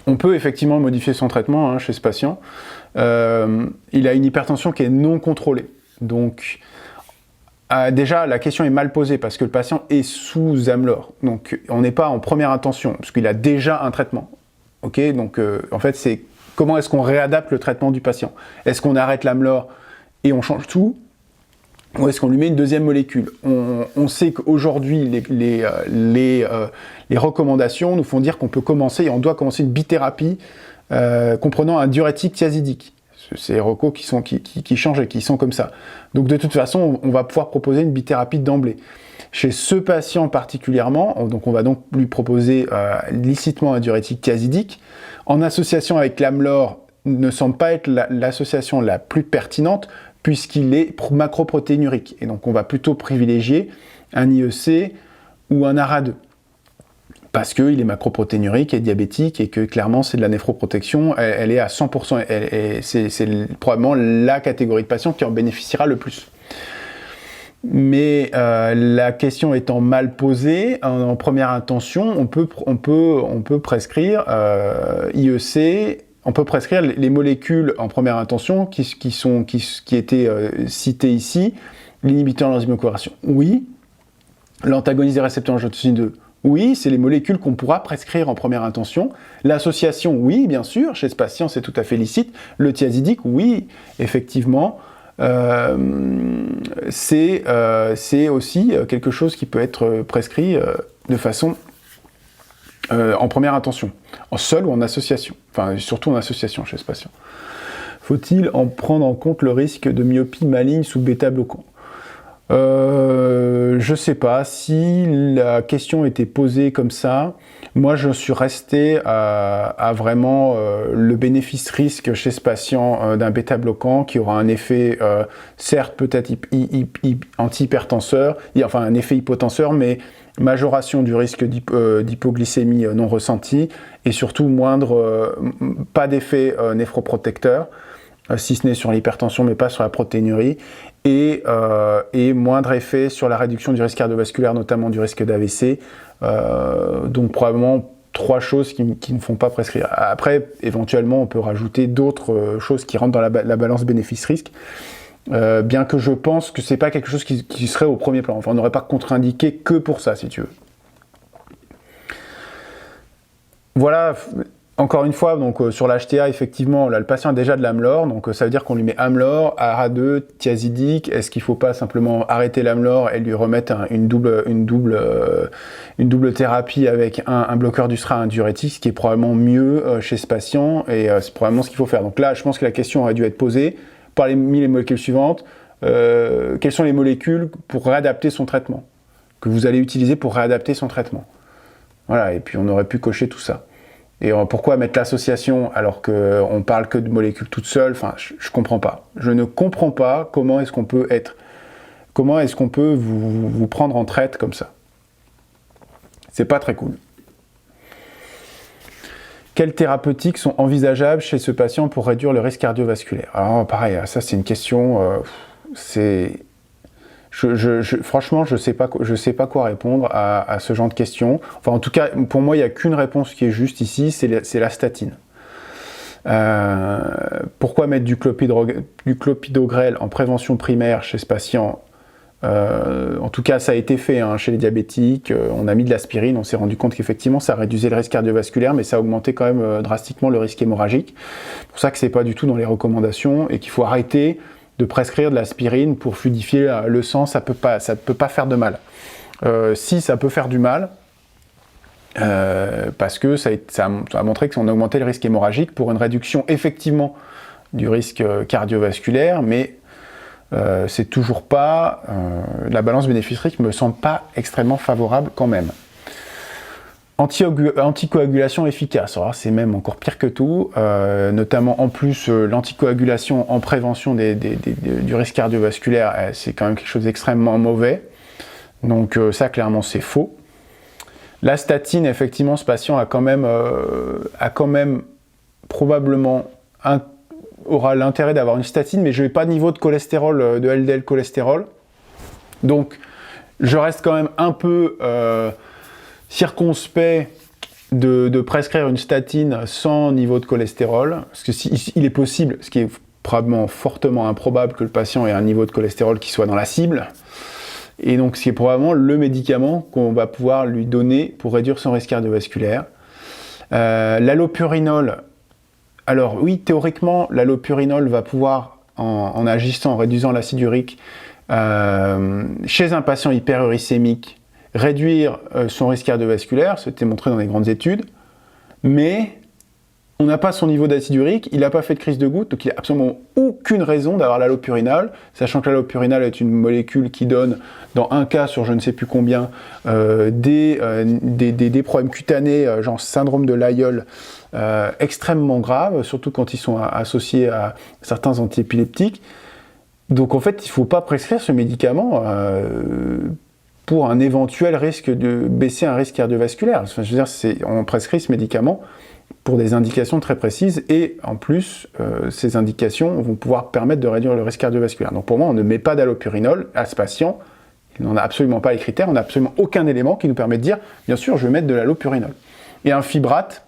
S1: on peut effectivement modifier son traitement chez ce patient. Il a une hypertension qui est non contrôlée. Donc, déjà, la question est mal posée parce que le patient est sous Amlor. Donc, on n'est pas en première intention parce qu'il a déjà un traitement. Ok, donc, en fait, c'est comment est-ce qu'on réadapte le traitement du patient? Est-ce qu'on arrête l'Amlor et on change tout? Ou est-ce qu'on lui met une deuxième molécule? On sait qu'aujourd'hui, les recommandations nous font dire qu'on peut commencer, et on doit commencer une bithérapie comprenant un diurétique thiazidique. C'est les recos qui changent et qui sont comme ça. Donc de toute façon, on va pouvoir proposer une bithérapie d'emblée. Chez ce patient particulièrement, donc on va donc lui proposer licitement un diurétique thiazidique, en association avec l'Amlor, ne semble pas être l'association la plus pertinente, puisqu'il est macroprotéinurique. Et donc on va plutôt privilégier un IEC ou un ARA2. Parce qu'il est macroprotéinurique et diabétique et que clairement c'est de la néphroprotection, elle est à 100%, c'est probablement la catégorie de patients qui en bénéficiera le plus. Mais la question étant mal posée, en première intention, on peut prescrire IEC. On peut prescrire les molécules en première intention qui étaient citées ici. L'inhibiteur de l'enzyme de conversion, oui. L'antagoniste des récepteurs angiotensine 2, oui. C'est les molécules qu'on pourra prescrire en première intention. L'association, oui, bien sûr. Chez ce patient, c'est tout à fait licite. Le thiazidique, oui, effectivement. C'est aussi quelque chose qui peut être prescrit de façon... en première intention, en seul ou en association, enfin surtout en association chez ce patient. Faut-il en prendre en compte le risque de myopie maligne sous bêta-bloquant? Je je sais pas si la question était posée comme ça. Moi, je suis resté à vraiment le bénéfice-risque chez ce patient d'un bêta-bloquant qui aura un effet, certes peut-être anti-hypertenseur, enfin un effet hypotenseur, mais majoration du risque d'hypoglycémie non ressentie et surtout pas d'effet néphroprotecteur, si ce n'est sur l'hypertension mais pas sur la protéinurie, et moindre effet sur la réduction du risque cardiovasculaire, notamment du risque d'AVC. Donc probablement 3 choses qui ne font pas prescrire. Après, éventuellement, on peut rajouter d'autres choses qui rentrent dans la balance bénéfice-risque, bien que je pense que c'est pas quelque chose qui serait au premier plan. Enfin, on n'aurait pas contre-indiqué que pour ça, si tu veux. Voilà. Encore une fois, donc sur l'HTA, effectivement, là, le patient a déjà de l'Amlor, donc ça veut dire qu'on lui met Amlor, ARA2, thiazidique. Est-ce qu'il ne faut pas simplement arrêter l'Amlor et lui remettre une double thérapie avec un bloqueur du SRA, un diurétique, ce qui est probablement mieux chez ce patient, et c'est probablement ce qu'il faut faire. Donc là, je pense que la question aurait dû être posée par les molécules suivantes. Quelles sont les molécules pour réadapter son traitement, que vous allez utiliser pour réadapter son traitement? Voilà, et puis on aurait pu cocher tout ça. Et pourquoi mettre l'association alors qu'on parle que de molécules toutes seules? Enfin, je comprends pas. Je ne comprends pas comment est-ce qu'on peut vous prendre en traite comme ça. C'est pas très cool. Quelles thérapeutiques sont envisageables chez ce patient pour réduire le risque cardiovasculaire? Alors pareil, ça c'est une question, franchement, je sais pas quoi répondre à ce genre de questions. Enfin, en tout cas, pour moi, il n'y a qu'une réponse qui est juste ici, c'est la statine. Pourquoi mettre du clopidogrel en prévention primaire chez ce patient? En tout cas, ça a été fait chez les diabétiques. On a mis de l'aspirine, on s'est rendu compte qu'effectivement, ça réduisait le risque cardiovasculaire, mais ça augmentait quand même drastiquement le risque hémorragique. C'est pour ça que c'est pas du tout dans les recommandations et qu'il faut arrêter de prescrire de l'aspirine pour fluidifier le sang. Ça peut pas faire de mal. Si ça peut faire du mal, parce que ça a montré qu'on augmentait le risque hémorragique pour une réduction effectivement du risque cardiovasculaire, mais c'est toujours pas... la balance bénéfice-risque me semble pas extrêmement favorable quand même. Anticoagulation efficace, alors c'est même encore pire que tout, notamment en plus l'anticoagulation en prévention du risque cardiovasculaire, c'est quand même quelque chose d'extrêmement mauvais, donc ça clairement c'est faux. La statine, effectivement, ce patient a quand même probablement aura l'intérêt d'avoir une statine, mais je n'ai pas de niveau de cholestérol, de LDL cholestérol, donc je reste quand même un peu circonspect de prescrire une statine sans niveau de cholestérol, parce que il est possible, ce qui est probablement fortement improbable, que le patient ait un niveau de cholestérol qui soit dans la cible, et donc c'est probablement le médicament qu'on va pouvoir lui donner pour réduire son risque cardiovasculaire. L'allopurinol, alors oui, théoriquement, l'allopurinol va pouvoir, en agissant, en réduisant l'acide urique, chez un patient hyperuricémique, réduire son risque cardiovasculaire, c'était montré dans les grandes études, mais on n'a pas son niveau d'acide urique, il n'a pas fait de crise de goutte, donc il n'a absolument aucune raison d'avoir l'allopurinol, sachant que l'allopurinol est une molécule qui donne, dans un cas sur je ne sais plus combien, des problèmes cutanés, genre syndrome de Lyell, extrêmement graves, surtout quand ils sont associés à certains antiépileptiques. Donc en fait, il ne faut pas prescrire ce médicament pour un éventuel risque de baisser un risque cardiovasculaire. Enfin, je veux dire, on prescrit ce médicament pour des indications très précises, et en plus, ces indications vont pouvoir permettre de réduire le risque cardiovasculaire. Donc pour moi, on ne met pas d'allopurinol à ce patient, il n'en a absolument pas les critères, on n'a absolument aucun élément qui nous permet de dire, bien sûr, je vais mettre de l'allopurinol. Et un fibrate,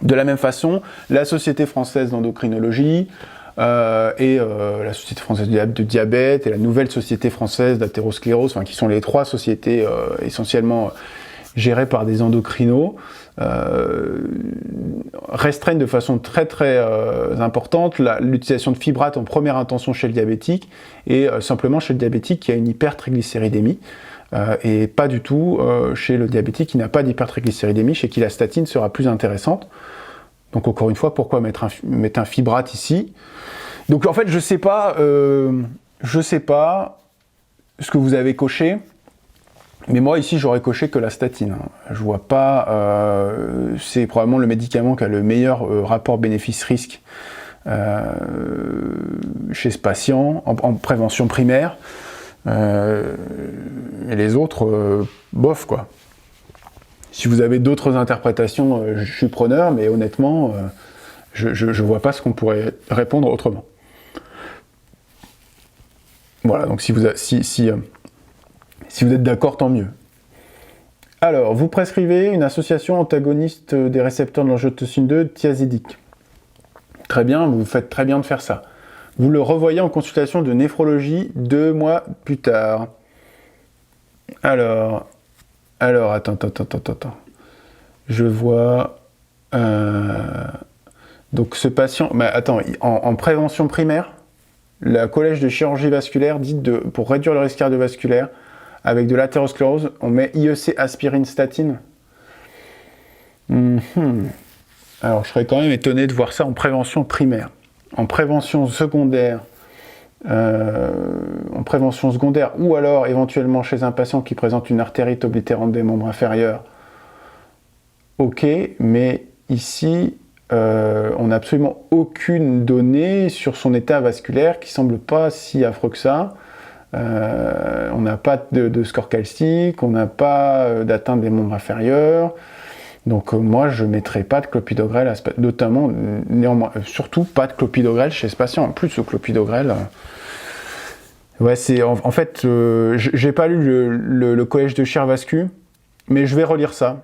S1: de la même façon, la Société française d'endocrinologie, et la Société française de diabète, et la nouvelle Société française d'athérosclérose, enfin, qui sont les 3 sociétés essentiellement gérées par des endocrinos, restreignent de façon très très importante l'utilisation de fibrate en première intention chez le diabétique, et simplement chez le diabétique qui a une hypertriglycéridémie, et pas du tout chez le diabétique qui n'a pas d'hypertriglycéridémie, chez qui la statine sera plus intéressante. Donc encore une fois, pourquoi mettre un fibrate ici? Donc en fait, je sais pas ce que vous avez coché. Mais moi, ici, j'aurais coché que la statine. Je vois pas... c'est probablement le médicament qui a le meilleur rapport bénéfice-risque chez ce patient, en prévention primaire. Et les autres, bof, quoi. Si vous avez d'autres interprétations, je suis preneur, mais honnêtement, je vois pas ce qu'on pourrait répondre autrement. Voilà, donc si vous êtes d'accord, tant mieux. Alors, vous prescrivez une association antagoniste des récepteurs de l'angiotensine 2 thiazidique. Très bien, vous faites très bien de faire ça. Vous le revoyez en consultation de néphrologie 2 mois plus tard. Alors, attends. Je vois... donc ce patient... Mais attends, en prévention primaire, le collège de chirurgie vasculaire dit pour réduire le risque cardiovasculaire, avec de l'athérosclérose, on met IEC aspirine statine. Alors je serais quand même étonné de voir ça en prévention primaire. En prévention secondaire, ou alors éventuellement chez un patient qui présente une artérite oblitérante des membres inférieurs, ok, mais ici, on n'a absolument aucune donnée sur son état vasculaire qui semble pas si affreux que ça. On n'a pas de score calcique, on n'a pas d'atteinte des membres inférieurs. Donc moi, je ne mettrai pas de clopidogrel, notamment, néanmoins, surtout pas de clopidogrel chez ce patient. En plus, le clopidogrel... ouais, c'est... En fait, j'ai pas lu le collège de Chirvascu, mais je vais relire ça.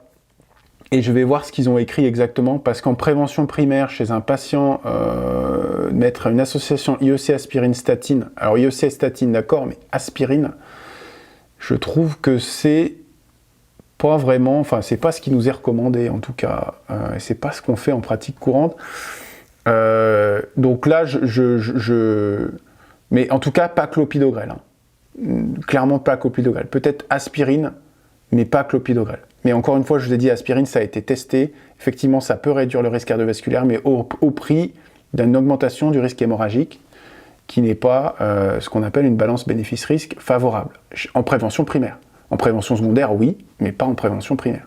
S1: Et je vais voir ce qu'ils ont écrit exactement, parce qu'en prévention primaire, chez un patient, mettre une association IEC aspirine statine, alors IEC statine, d'accord, mais aspirine, je trouve que c'est pas vraiment, enfin, c'est pas ce qui nous est recommandé, en tout cas, c'est pas ce qu'on fait en pratique courante. Donc là, mais en tout cas, pas clopidogrel. Clairement pas clopidogrel. Peut-être aspirine, mais pas clopidogrel. Mais encore une fois, je vous ai dit, aspirine, ça a été testé. Effectivement, ça peut réduire le risque cardiovasculaire, mais au prix d'une augmentation du risque hémorragique, qui n'est pas ce qu'on appelle une balance bénéfice-risque favorable, en prévention primaire. En prévention secondaire, oui, mais pas en prévention primaire.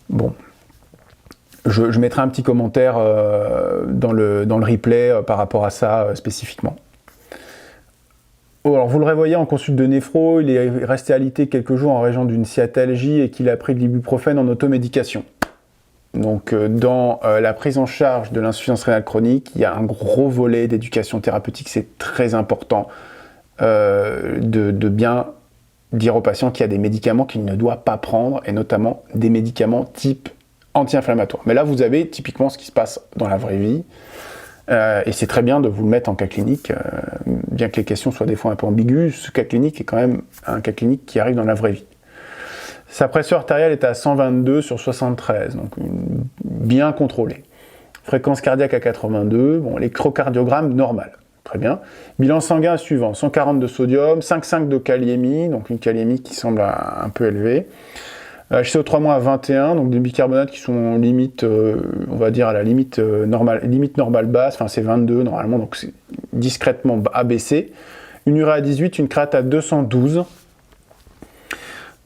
S1: Bon. Je mettrai un petit commentaire dans le replay par rapport à ça spécifiquement. Alors, vous le revoyez en consulte de néphro, il est resté alité quelques jours en région d'une sciatalgie et qu'il a pris de l'ibuprofène en automédication. Donc, dans la prise en charge de l'insuffisance rénale chronique, il y a un gros volet d'éducation thérapeutique. C'est très important de bien dire au patient qu'il y a des médicaments qu'il ne doit pas prendre, et notamment des médicaments type anti-inflammatoire. Mais là, vous avez typiquement ce qui se passe dans la vraie vie. Et c'est très bien de vous le mettre en cas clinique, bien que les questions soient des fois un peu ambiguës, ce cas clinique est quand même un cas clinique qui arrive dans la vraie vie. Sa pression artérielle est à 122 sur 73, donc bien contrôlée. Fréquence cardiaque à 82, bon, l'électrocardiogramme normal, très bien. Bilan sanguin suivant, 140 de sodium, 5,5 de kaliémie, donc une kaliémie qui semble un peu élevée. HCO3- à 21, donc des bicarbonates qui sont limite, on va dire à la limite normale basse, enfin c'est 22 normalement, donc c'est discrètement abaissé. Une urée à 18, une créate à 212.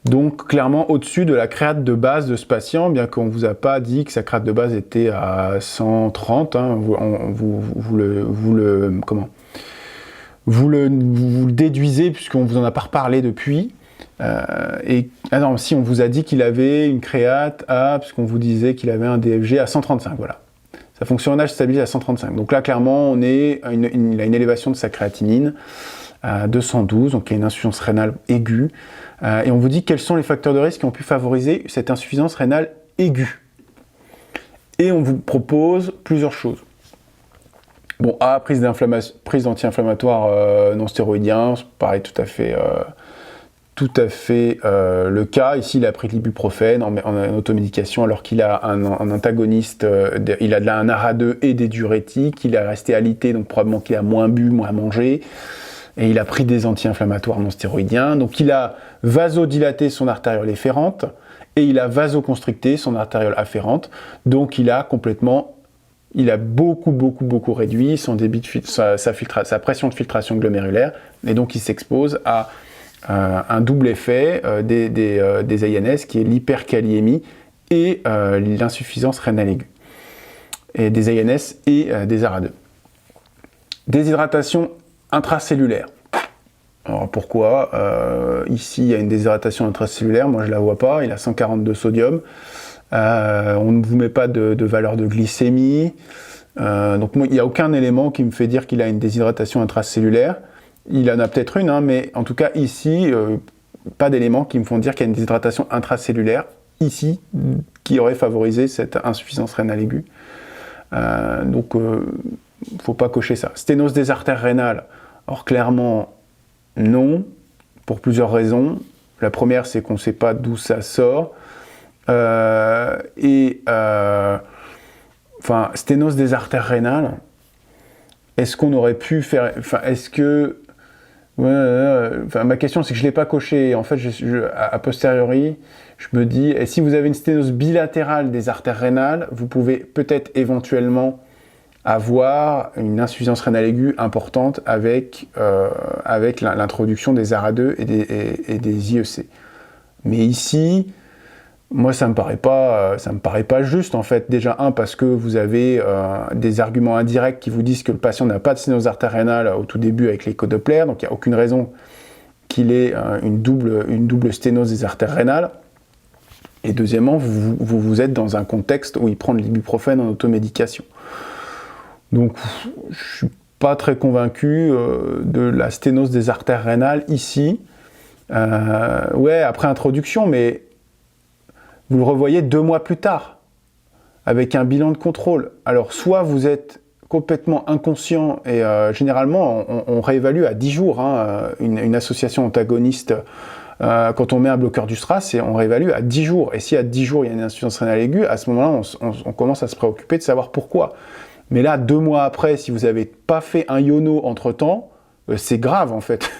S1: Donc clairement au-dessus de la créate de base de ce patient, bien qu'on ne vous a pas dit que sa créate de base était à 130, hein, vous le déduisez puisqu'on vous en a pas reparlé depuis. Non, si on vous a dit qu'il avait une créate à, puisqu'on vous disait qu'il avait un DFG à 135, voilà. Sa fonctionnage stabilise à 135. Donc là, clairement, il a une élévation de sa créatinine à 212, donc il y a une insuffisance rénale aiguë. Et on vous dit quels sont les facteurs de risque qui ont pu favoriser cette insuffisance rénale aiguë. Et on vous propose plusieurs choses. Bon, A, prise d'anti-inflammatoires non stéroïdiens, pareil, tout à fait le cas. Ici, il a pris de l'ibuprofène en automédication alors qu'il a un antagoniste, il a de un ARA2 et des diurétiques, il est resté alité, donc probablement qu'il a moins bu, moins mangé, et il a pris des anti-inflammatoires non stéroïdiens. Donc il a vasodilaté son artériole efférente et il a vasoconstricté son artériole afférente. Donc il a beaucoup réduit son débit sa pression de filtration glomérulaire, et donc il s'expose à un double effet des AINS qui est l'hyperkaliémie et l'insuffisance rénale aiguë. Et des AINS et des ARA2. Déshydratation intracellulaire. Alors pourquoi ici il y a une déshydratation intracellulaire, moi je ne la vois pas, il a 142 sodium. On ne vous met pas de valeur de glycémie. Donc moi, il n'y a aucun élément qui me fait dire qu'il a une déshydratation intracellulaire. Il en a peut-être une, hein, mais en tout cas ici, pas d'éléments qui me font dire qu'il y a une déshydratation intracellulaire ici qui aurait favorisé cette insuffisance rénale aiguë. Donc il ne faut pas cocher ça. Sténose des artères rénales, or clairement non, pour plusieurs raisons. La première, c'est qu'on ne sait pas d'où ça sort. Sténose des artères rénales, est-ce qu'on aurait pu faire... ma question, c'est que je ne l'ai pas coché. En fait, a posteriori, je me dis, et si vous avez une sténose bilatérale des artères rénales, vous pouvez peut-être éventuellement avoir une insuffisance rénale aiguë importante avec l'introduction des ARA2 et des IEC. Mais ici, moi, ça me paraît pas juste, en fait. Déjà, parce que vous avez des arguments indirects qui vous disent que le patient n'a pas de sténose artère rénale au tout début avec l'écho Doppler, donc il n'y a aucune raison qu'il ait une double sténose des artères rénales. Et deuxièmement, vous êtes dans un contexte où il prend de l'ibuprofène en automédication. Donc, je ne suis pas très convaincu de la sténose des artères rénales ici. Après introduction, mais vous le revoyez 2 mois plus tard, avec un bilan de contrôle. Alors, soit vous êtes complètement inconscient, et généralement, on réévalue à 10 jours, une association antagoniste, quand on met un bloqueur du SRAS, on réévalue à 10 jours. Et si à 10 jours, il y a une insuffisance rénale aiguë, à ce moment-là, on commence à se préoccuper de savoir pourquoi. Mais là, 2 mois après, si vous n'avez pas fait un iono entre-temps, c'est grave, en fait.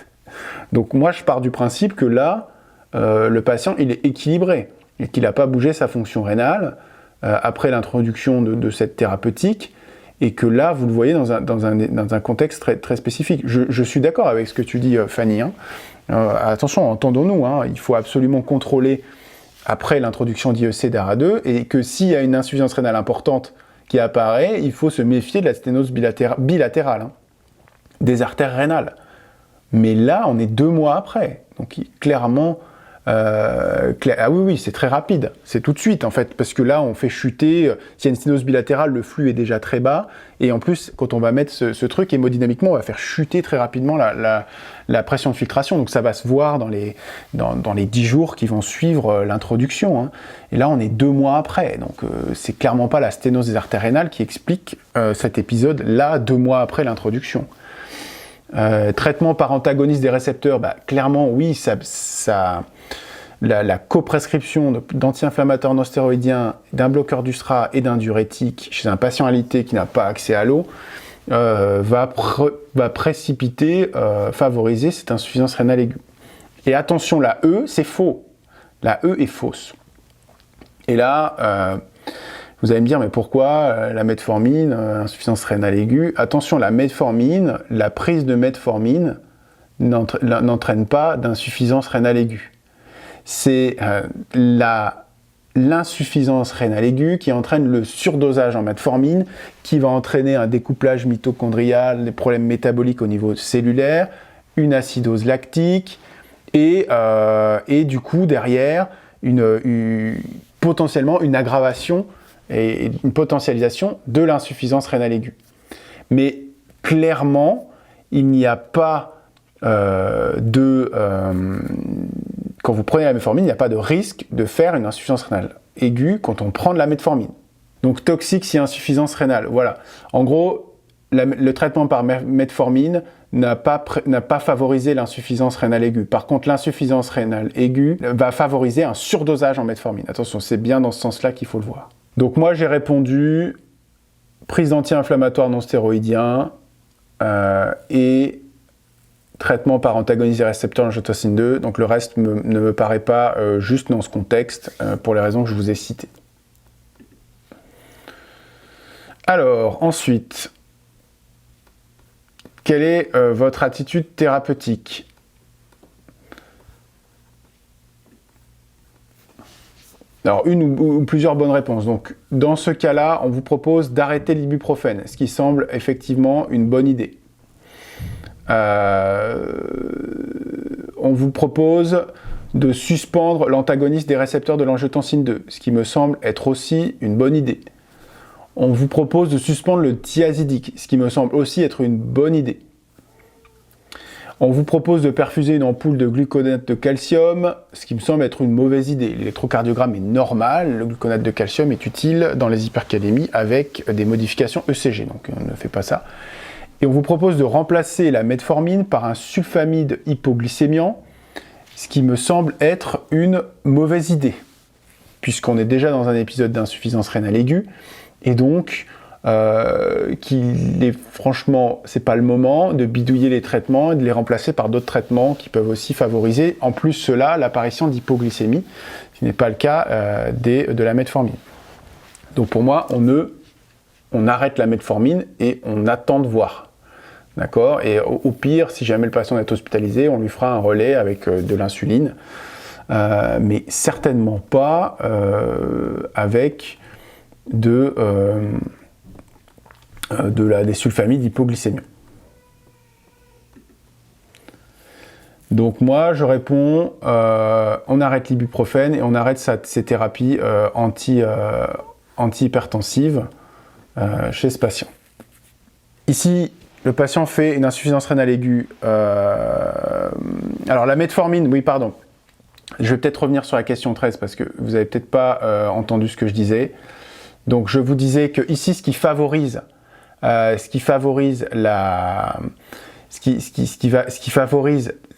S1: Donc moi, je pars du principe que là, le patient, il est équilibré et qu'il n'a pas bougé sa fonction rénale après l'introduction de cette thérapeutique, et que là, vous le voyez dans un contexte très, très spécifique. Je suis d'accord avec ce que tu dis, Fanny. Attention, entendons-nous, il faut absolument contrôler après l'introduction d'IEC d'ARA2, et que s'il y a une insuffisance rénale importante qui apparaît, il faut se méfier de la sténose bilatérale, des artères rénales. Mais là, on est 2 mois après. Donc clairement, oui, c'est très rapide. C'est tout de suite, en fait, parce que là, on fait chuter. S'il y a une sténose bilatérale, le flux est déjà très bas. Et en plus, quand on va mettre ce truc, hémodynamiquement, on va faire chuter très rapidement la pression de filtration. Donc ça va se voir dans les 10 jours qui vont suivre l'introduction. Et là, on est 2 mois après. Donc c'est clairement pas la sténose des artères rénales qui explique cet épisode, là, 2 mois après l'introduction. Traitement par antagoniste des récepteurs, clairement, oui, la coprescription d'anti-inflammatoires non stéroïdiens, d'un bloqueur du SRA et d'un diurétique chez un patient alité qui n'a pas accès à l'eau va précipiter, favoriser cette insuffisance rénale aiguë. Et attention, la E, c'est faux. La E est fausse. Et là, vous allez me dire, mais pourquoi la metformine, insuffisance rénale aiguë? Attention, la metformine, la prise de metformine n'entraîne pas d'insuffisance rénale aiguë. C'est l'insuffisance rénale aiguë qui entraîne le surdosage en metformine, qui va entraîner un découplage mitochondrial, des problèmes métaboliques au niveau cellulaire, une acidose lactique, et du coup, derrière, potentiellement une aggravation et une potentialisation de l'insuffisance rénale aiguë. Mais clairement, il n'y a pas quand vous prenez la metformine, il n'y a pas de risque de faire une insuffisance rénale aiguë quand on prend de la metformine. Donc toxique si insuffisance rénale. Voilà. En gros, le traitement par metformine n'a pas favorisé l'insuffisance rénale aiguë. Par contre, l'insuffisance rénale aiguë va favoriser un surdosage en metformine. Attention, c'est bien dans ce sens-là qu'il faut le voir. Donc moi, j'ai répondu prise d'anti-inflammatoires non stéroïdiens et traitement par antagoniste des récepteurs angiotensine 2. Donc le reste ne me paraît pas juste dans ce contexte pour les raisons que je vous ai citées. Alors, ensuite, quelle est votre attitude thérapeutique? Alors, une ou plusieurs bonnes réponses. Donc, dans ce cas-là, on vous propose d'arrêter l'ibuprofène, ce qui semble effectivement une bonne idée. On vous propose de suspendre l'antagoniste des récepteurs de l'angiotensine 2, ce qui me semble être aussi une bonne idée. On vous propose de suspendre le thiazidique, ce qui me semble aussi être une bonne idée. On vous propose de perfuser une ampoule de gluconate de calcium, ce qui me semble être une mauvaise idée. L'électrocardiogramme est normal, le gluconate de calcium est utile dans les hypercalémies avec des modifications ECG, donc on ne fait pas ça. Et on vous propose de remplacer la metformine par un sulfamide hypoglycémiant, ce qui me semble être une mauvaise idée, puisqu'on est déjà dans un épisode d'insuffisance rénale aiguë, et donc franchement, c'est pas le moment de bidouiller les traitements et de les remplacer par d'autres traitements qui peuvent aussi favoriser, en plus cela, l'apparition d'hypoglycémie, ce qui n'est pas le cas de la metformine. Donc pour moi, on arrête la metformine et on attend de voir. D'accord ? Et au pire, si jamais le patient est hospitalisé, on lui fera un relais avec de l'insuline, mais certainement pas avec des sulfamides hypoglycémiants. Donc moi, je réponds, on arrête l'ibuprofène et on arrête ces thérapies antihypertensives chez ce patient. Ici, le patient fait une insuffisance rénale aiguë. Alors la metformine, oui pardon. Je vais peut-être revenir sur la question 13 parce que vous n'avez peut-être pas entendu ce que je disais. Donc je vous disais que ici, ce qui favorise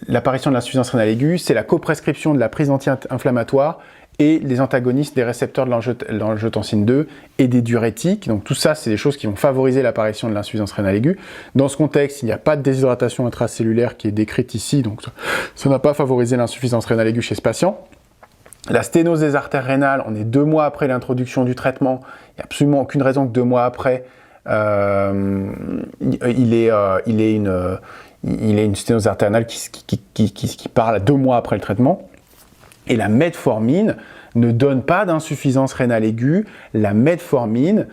S1: l'apparition de l'insuffisance rénale aiguë, c'est la coprescription de la prise anti-inflammatoire et les antagonistes des récepteurs de l'angiotensine 2 et des diurétiques. Donc tout ça, c'est des choses qui vont favoriser l'apparition de l'insuffisance rénale aiguë. Dans ce contexte, il n'y a pas de déshydratation intracellulaire qui est décrite ici, donc ça n'a pas favorisé l'insuffisance rénale aiguë chez ce patient. La sténose des artères rénales, on est 2 mois après l'introduction du traitement. Il n'y a absolument aucune raison que 2 mois après, il ait une sténose des artères rénales qui parle 2 mois après le traitement. Et la metformine ne donne pas d'insuffisance rénale aiguë. La metformine,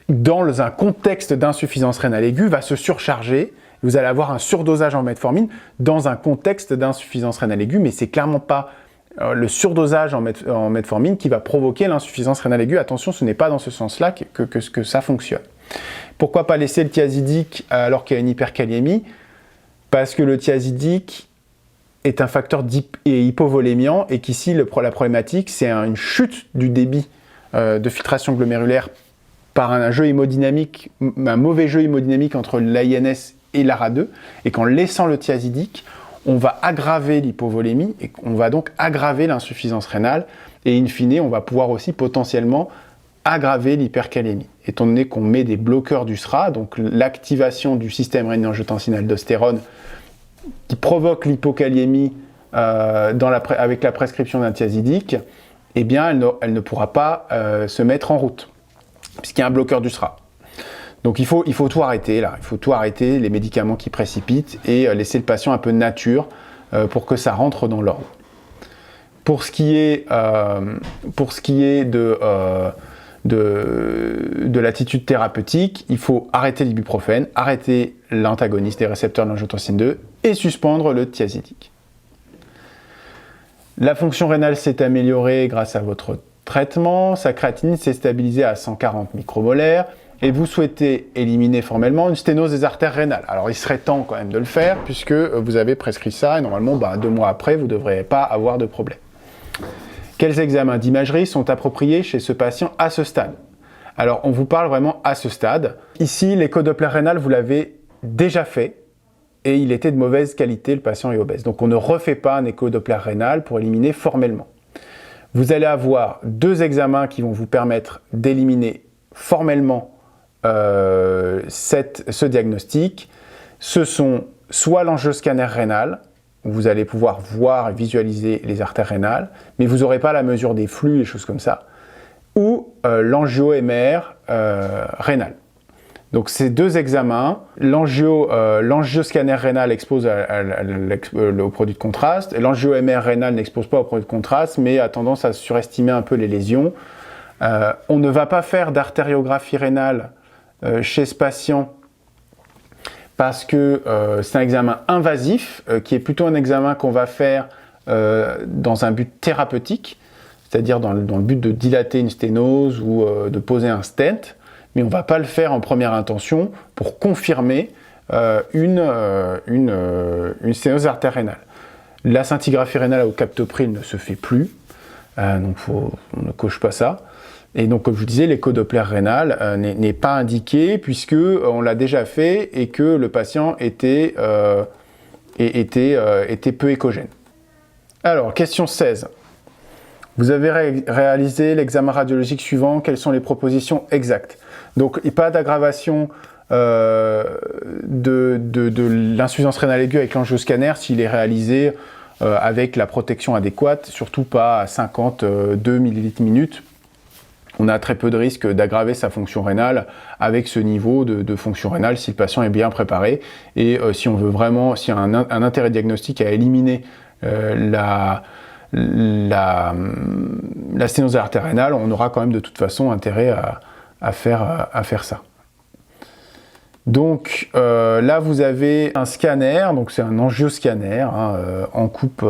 S1: dans un contexte d'insuffisance rénale aiguë, va se surcharger. Vous allez avoir un surdosage en metformine dans un contexte d'insuffisance rénale aiguë, mais c'est clairement pas le surdosage en metformine qui va provoquer l'insuffisance rénale aiguë. Attention, ce n'est pas dans ce sens-là que ça fonctionne. Pourquoi pas laisser le thiazidique alors qu'il y a une hyperkaliémie ? Parce que le thiazidique est un facteur hypovolémiant et qu'ici, la problématique, c'est une chute du débit de filtration glomérulaire par un mauvais jeu hémodynamique entre l'AINS et l'ARA2, et qu'en laissant le thiazidique, on va aggraver l'hypovolémie et on va donc aggraver l'insuffisance rénale, et in fine, on va pouvoir aussi potentiellement aggraver l'hypercalémie. Étant donné qu'on met des bloqueurs du SRA, donc l'activation du système rénine-angiotensin-aldostérone qui provoque l'hypokaliémie avec la prescription d'un thiazidique, eh bien, elle ne pourra pas se mettre en route, puisqu'il y a un bloqueur du SRA. Donc il faut tout arrêter, là. Il faut tout arrêter, les médicaments qui précipitent, et laisser le patient un peu de nature pour que ça rentre dans l'ordre. Pour ce qui est de l'attitude thérapeutique, il faut arrêter l'ibuprofène, arrêter l'antagoniste des récepteurs de l'angiotensine 2 et suspendre le thiazidique. La fonction rénale s'est améliorée grâce à votre traitement, sa créatinine s'est stabilisée à 140 micromolaires et vous souhaitez éliminer formellement une sténose des artères rénales. Alors il serait temps quand même de le faire puisque vous avez prescrit ça et normalement 2 mois après vous ne devrez pas avoir de problème. Quels examens d'imagerie sont appropriés chez ce patient à ce stade ? Alors, on vous parle vraiment à ce stade. Ici, l'écho-doppler rénal, vous l'avez déjà fait et il était de mauvaise qualité, le patient est obèse. Donc, on ne refait pas un écho-doppler rénal pour éliminer formellement. Vous allez avoir 2 examens qui vont vous permettre d'éliminer formellement ce diagnostic. Ce sont soit l'angioscanner rénal, où vous allez pouvoir voir et visualiser les artères rénales, mais vous n'aurez pas la mesure des flux et choses comme ça, ou l'angio-MR rénal. Donc ces deux examens, l'angioscanner rénal expose au produit de contraste, et l'angio-MR rénal n'expose pas au produit de contraste, mais a tendance à surestimer un peu les lésions. On ne va pas faire d'artériographie rénale chez ce patient parce que c'est un examen invasif, qui est plutôt un examen qu'on va faire dans un but thérapeutique, c'est-à-dire dans le but de dilater une sténose ou de poser un stent, mais on ne va pas le faire en première intention pour confirmer une sténose artère rénale. La scintigraphie rénale au captopril ne se fait plus, donc on ne coche pas ça. Et donc, comme je vous disais, l'écho-doppler rénal n'est pas indiqué puisque on l'a déjà fait et que le patient était peu échogène. Alors, question 16. Vous avez réalisé l'examen radiologique suivant. Quelles sont les propositions exactes? Donc, il n'y a pas d'aggravation de l'insuffisance rénale aiguë avec l'angioscanner s'il est réalisé avec la protection adéquate, surtout pas à 52 ml/min. On a très peu de risque d'aggraver sa fonction rénale avec ce niveau de fonction rénale si le patient est bien préparé. Et si on veut vraiment, s'il y a un intérêt diagnostique à éliminer la sténose de l'artère rénale, on aura quand même de toute façon intérêt à faire ça. Donc là vous avez un scanner, donc c'est un angioscanner en coupe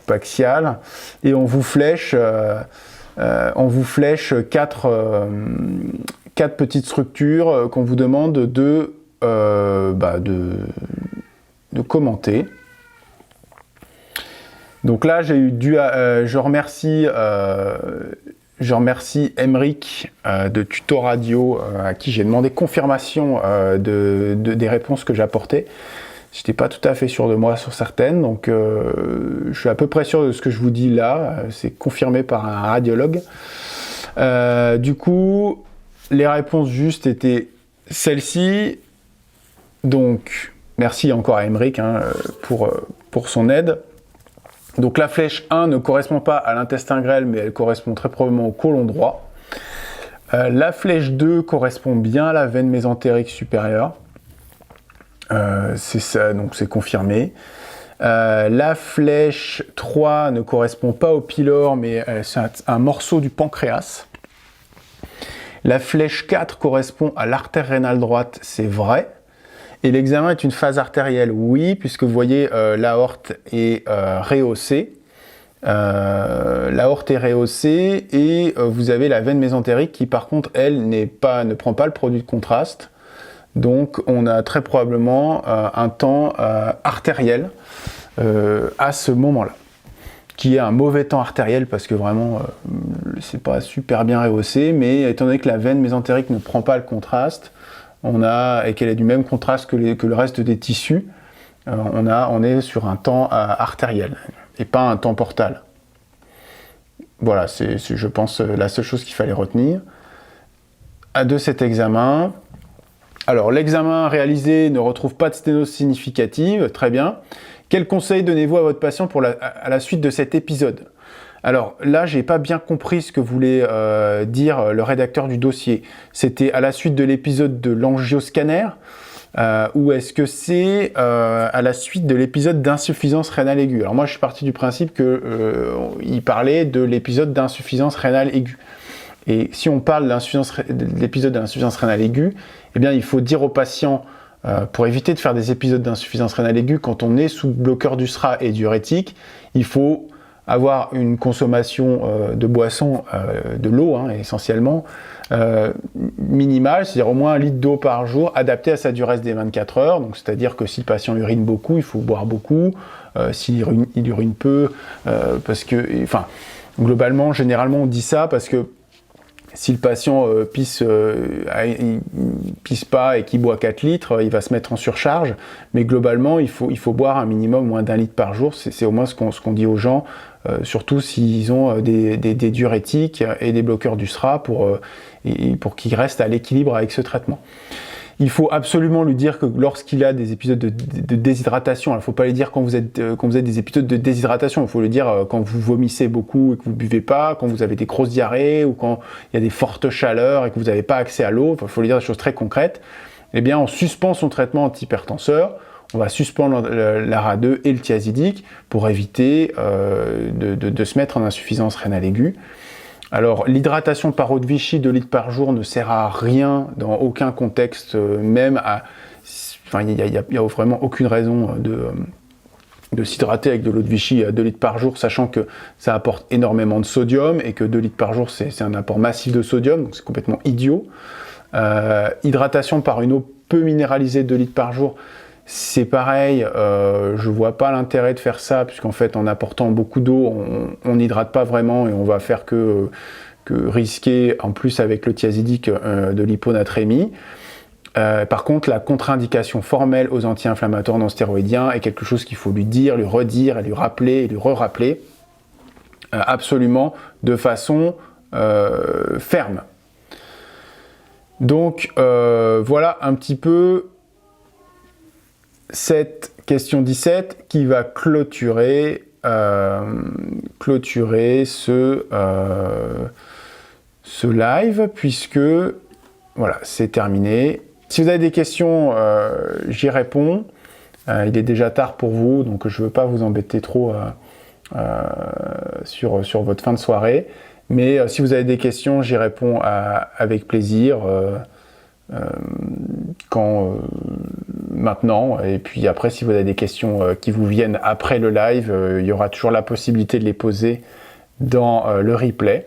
S1: axiale, et on vous flèche quatre petites structures qu'on vous demande de commenter. Donc là, je remercie Emeric de Tuto Radio à qui j'ai demandé confirmation des réponses que j'apportais. Je n'étais pas tout à fait sûr de moi sur certaines, donc je suis à peu près sûr de ce que je vous dis là, c'est confirmé par un radiologue. Du coup, les réponses justes étaient celles-ci, donc merci encore à Emeric pour son aide. Donc la flèche 1 ne correspond pas à l'intestin grêle, mais elle correspond très probablement au côlon droit. La flèche 2 correspond bien à la veine mésentérique supérieure. C'est ça, donc c'est confirmé. La flèche 3 ne correspond pas au pylore, mais c'est un morceau du pancréas. La flèche 4 correspond à l'artère rénale droite, c'est vrai. Et l'examen est une phase artérielle, oui, puisque vous voyez l'aorte est rehaussée. L'aorte est rehaussée et vous avez la veine mésentérique qui, par contre, elle, ne prend pas le produit de contraste. Donc, on a très probablement un temps artériel à ce moment-là, qui est un mauvais temps artériel parce que vraiment, c'est pas super bien rehaussé, mais étant donné que la veine mésentérique ne prend pas le contraste, et qu'elle est du même contraste que le reste des tissus, on est sur un temps artériel et pas un temps portal. Voilà, c'est je pense la seule chose qu'il fallait retenir de cet examen. Alors, l'examen réalisé ne retrouve pas de sténose significative, très bien. Quel conseil donnez-vous à votre patient à la suite de cet épisode? Alors là, j'ai pas bien compris ce que voulait dire le rédacteur du dossier. C'était à la suite de l'épisode de l'angioscanner ou est-ce que c'est à la suite de l'épisode d'insuffisance rénale aiguë? Alors moi, je suis parti du principe qu'il parlait de l'épisode d'insuffisance rénale aiguë. Et si on parle de l'épisode d'insuffisance rénale aiguë, eh bien, il faut dire aux patients, pour éviter de faire des épisodes d'insuffisance rénale aiguë, quand on est sous bloqueur du SRA et diurétique, il faut avoir une consommation de boissons, de l'eau essentiellement, minimale, c'est-à-dire au moins 1 litre d'eau par jour, adapté à sa durée des 24 heures. Donc, c'est-à-dire que si le patient urine beaucoup, il faut boire beaucoup. S'il urine peu, parce que, globalement, généralement, on dit ça parce que si le patient pisse pas et qu'il boit 4 litres, il va se mettre en surcharge. Mais globalement, il faut boire un minimum moins d'1 litre par jour. C'est au moins ce qu'on dit aux gens, surtout s'ils ont des diurétiques et des bloqueurs du SRA pour qu'ils restent à l'équilibre avec ce traitement. Il faut absolument lui dire que lorsqu'il a des épisodes de déshydratation, il ne faut pas lui dire quand vous êtes des épisodes de déshydratation, il faut lui dire quand vous vomissez beaucoup et que vous ne buvez pas, quand vous avez des grosses diarrhées ou quand il y a des fortes chaleurs et que vous n'avez pas accès à l'eau, il faut lui dire des choses très concrètes. Eh bien, on suspend son traitement antihypertenseur, on va suspendre l'ARA2 et le thiazidique pour éviter de se mettre en insuffisance rénale aiguë. Alors, l'hydratation par eau de Vichy 2 litres par jour ne sert à rien dans aucun contexte, même à... Enfin, il n'y a vraiment aucune raison de s'hydrater avec de l'eau de Vichy à 2 litres par jour, sachant que ça apporte énormément de sodium et que 2 litres par jour, c'est un apport massif de sodium, donc c'est complètement idiot. Hydratation par une eau peu minéralisée 2 litres par jour, c'est pareil, je vois pas l'intérêt de faire ça, puisqu'en fait, en apportant beaucoup d'eau, on n'hydrate pas vraiment et on va faire que risquer, en plus avec le thiazidique, de l'hyponatrémie. Par contre, la contre-indication formelle aux anti-inflammatoires non stéroïdiens est quelque chose qu'il faut lui dire, lui redire, et lui rappeler, et lui re-rappeler, absolument de façon ferme. Donc, voilà un petit peu cette question 17 qui va clôturer ce live, puisque voilà, c'est terminé. Si vous avez des questions, j'y réponds. Il est déjà tard pour vous, donc je ne veux pas vous embêter trop sur votre fin de soirée. Mais si vous avez des questions, j'y réponds avec plaisir. Maintenant, et puis après, si vous avez des questions qui vous viennent après le live, il y aura toujours la possibilité de les poser dans le replay.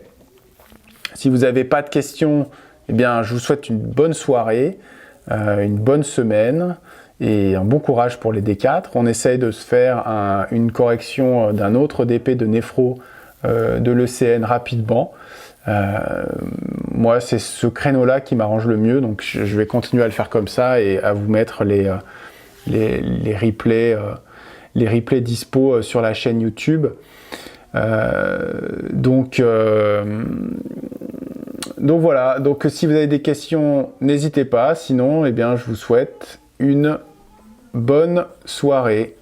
S1: Si vous n'avez pas de questions, eh bien, je vous souhaite une bonne soirée, une bonne semaine et un bon courage pour les D4. On essaye de se faire une correction d'un autre DP de néphro de l'ECN rapidement. Moi, c'est ce créneau-là qui m'arrange le mieux, donc je vais continuer à le faire comme ça et à vous mettre les replays dispo sur la chaîne YouTube. Donc voilà, donc si vous avez des questions, n'hésitez pas, sinon, eh bien, je vous souhaite une bonne soirée.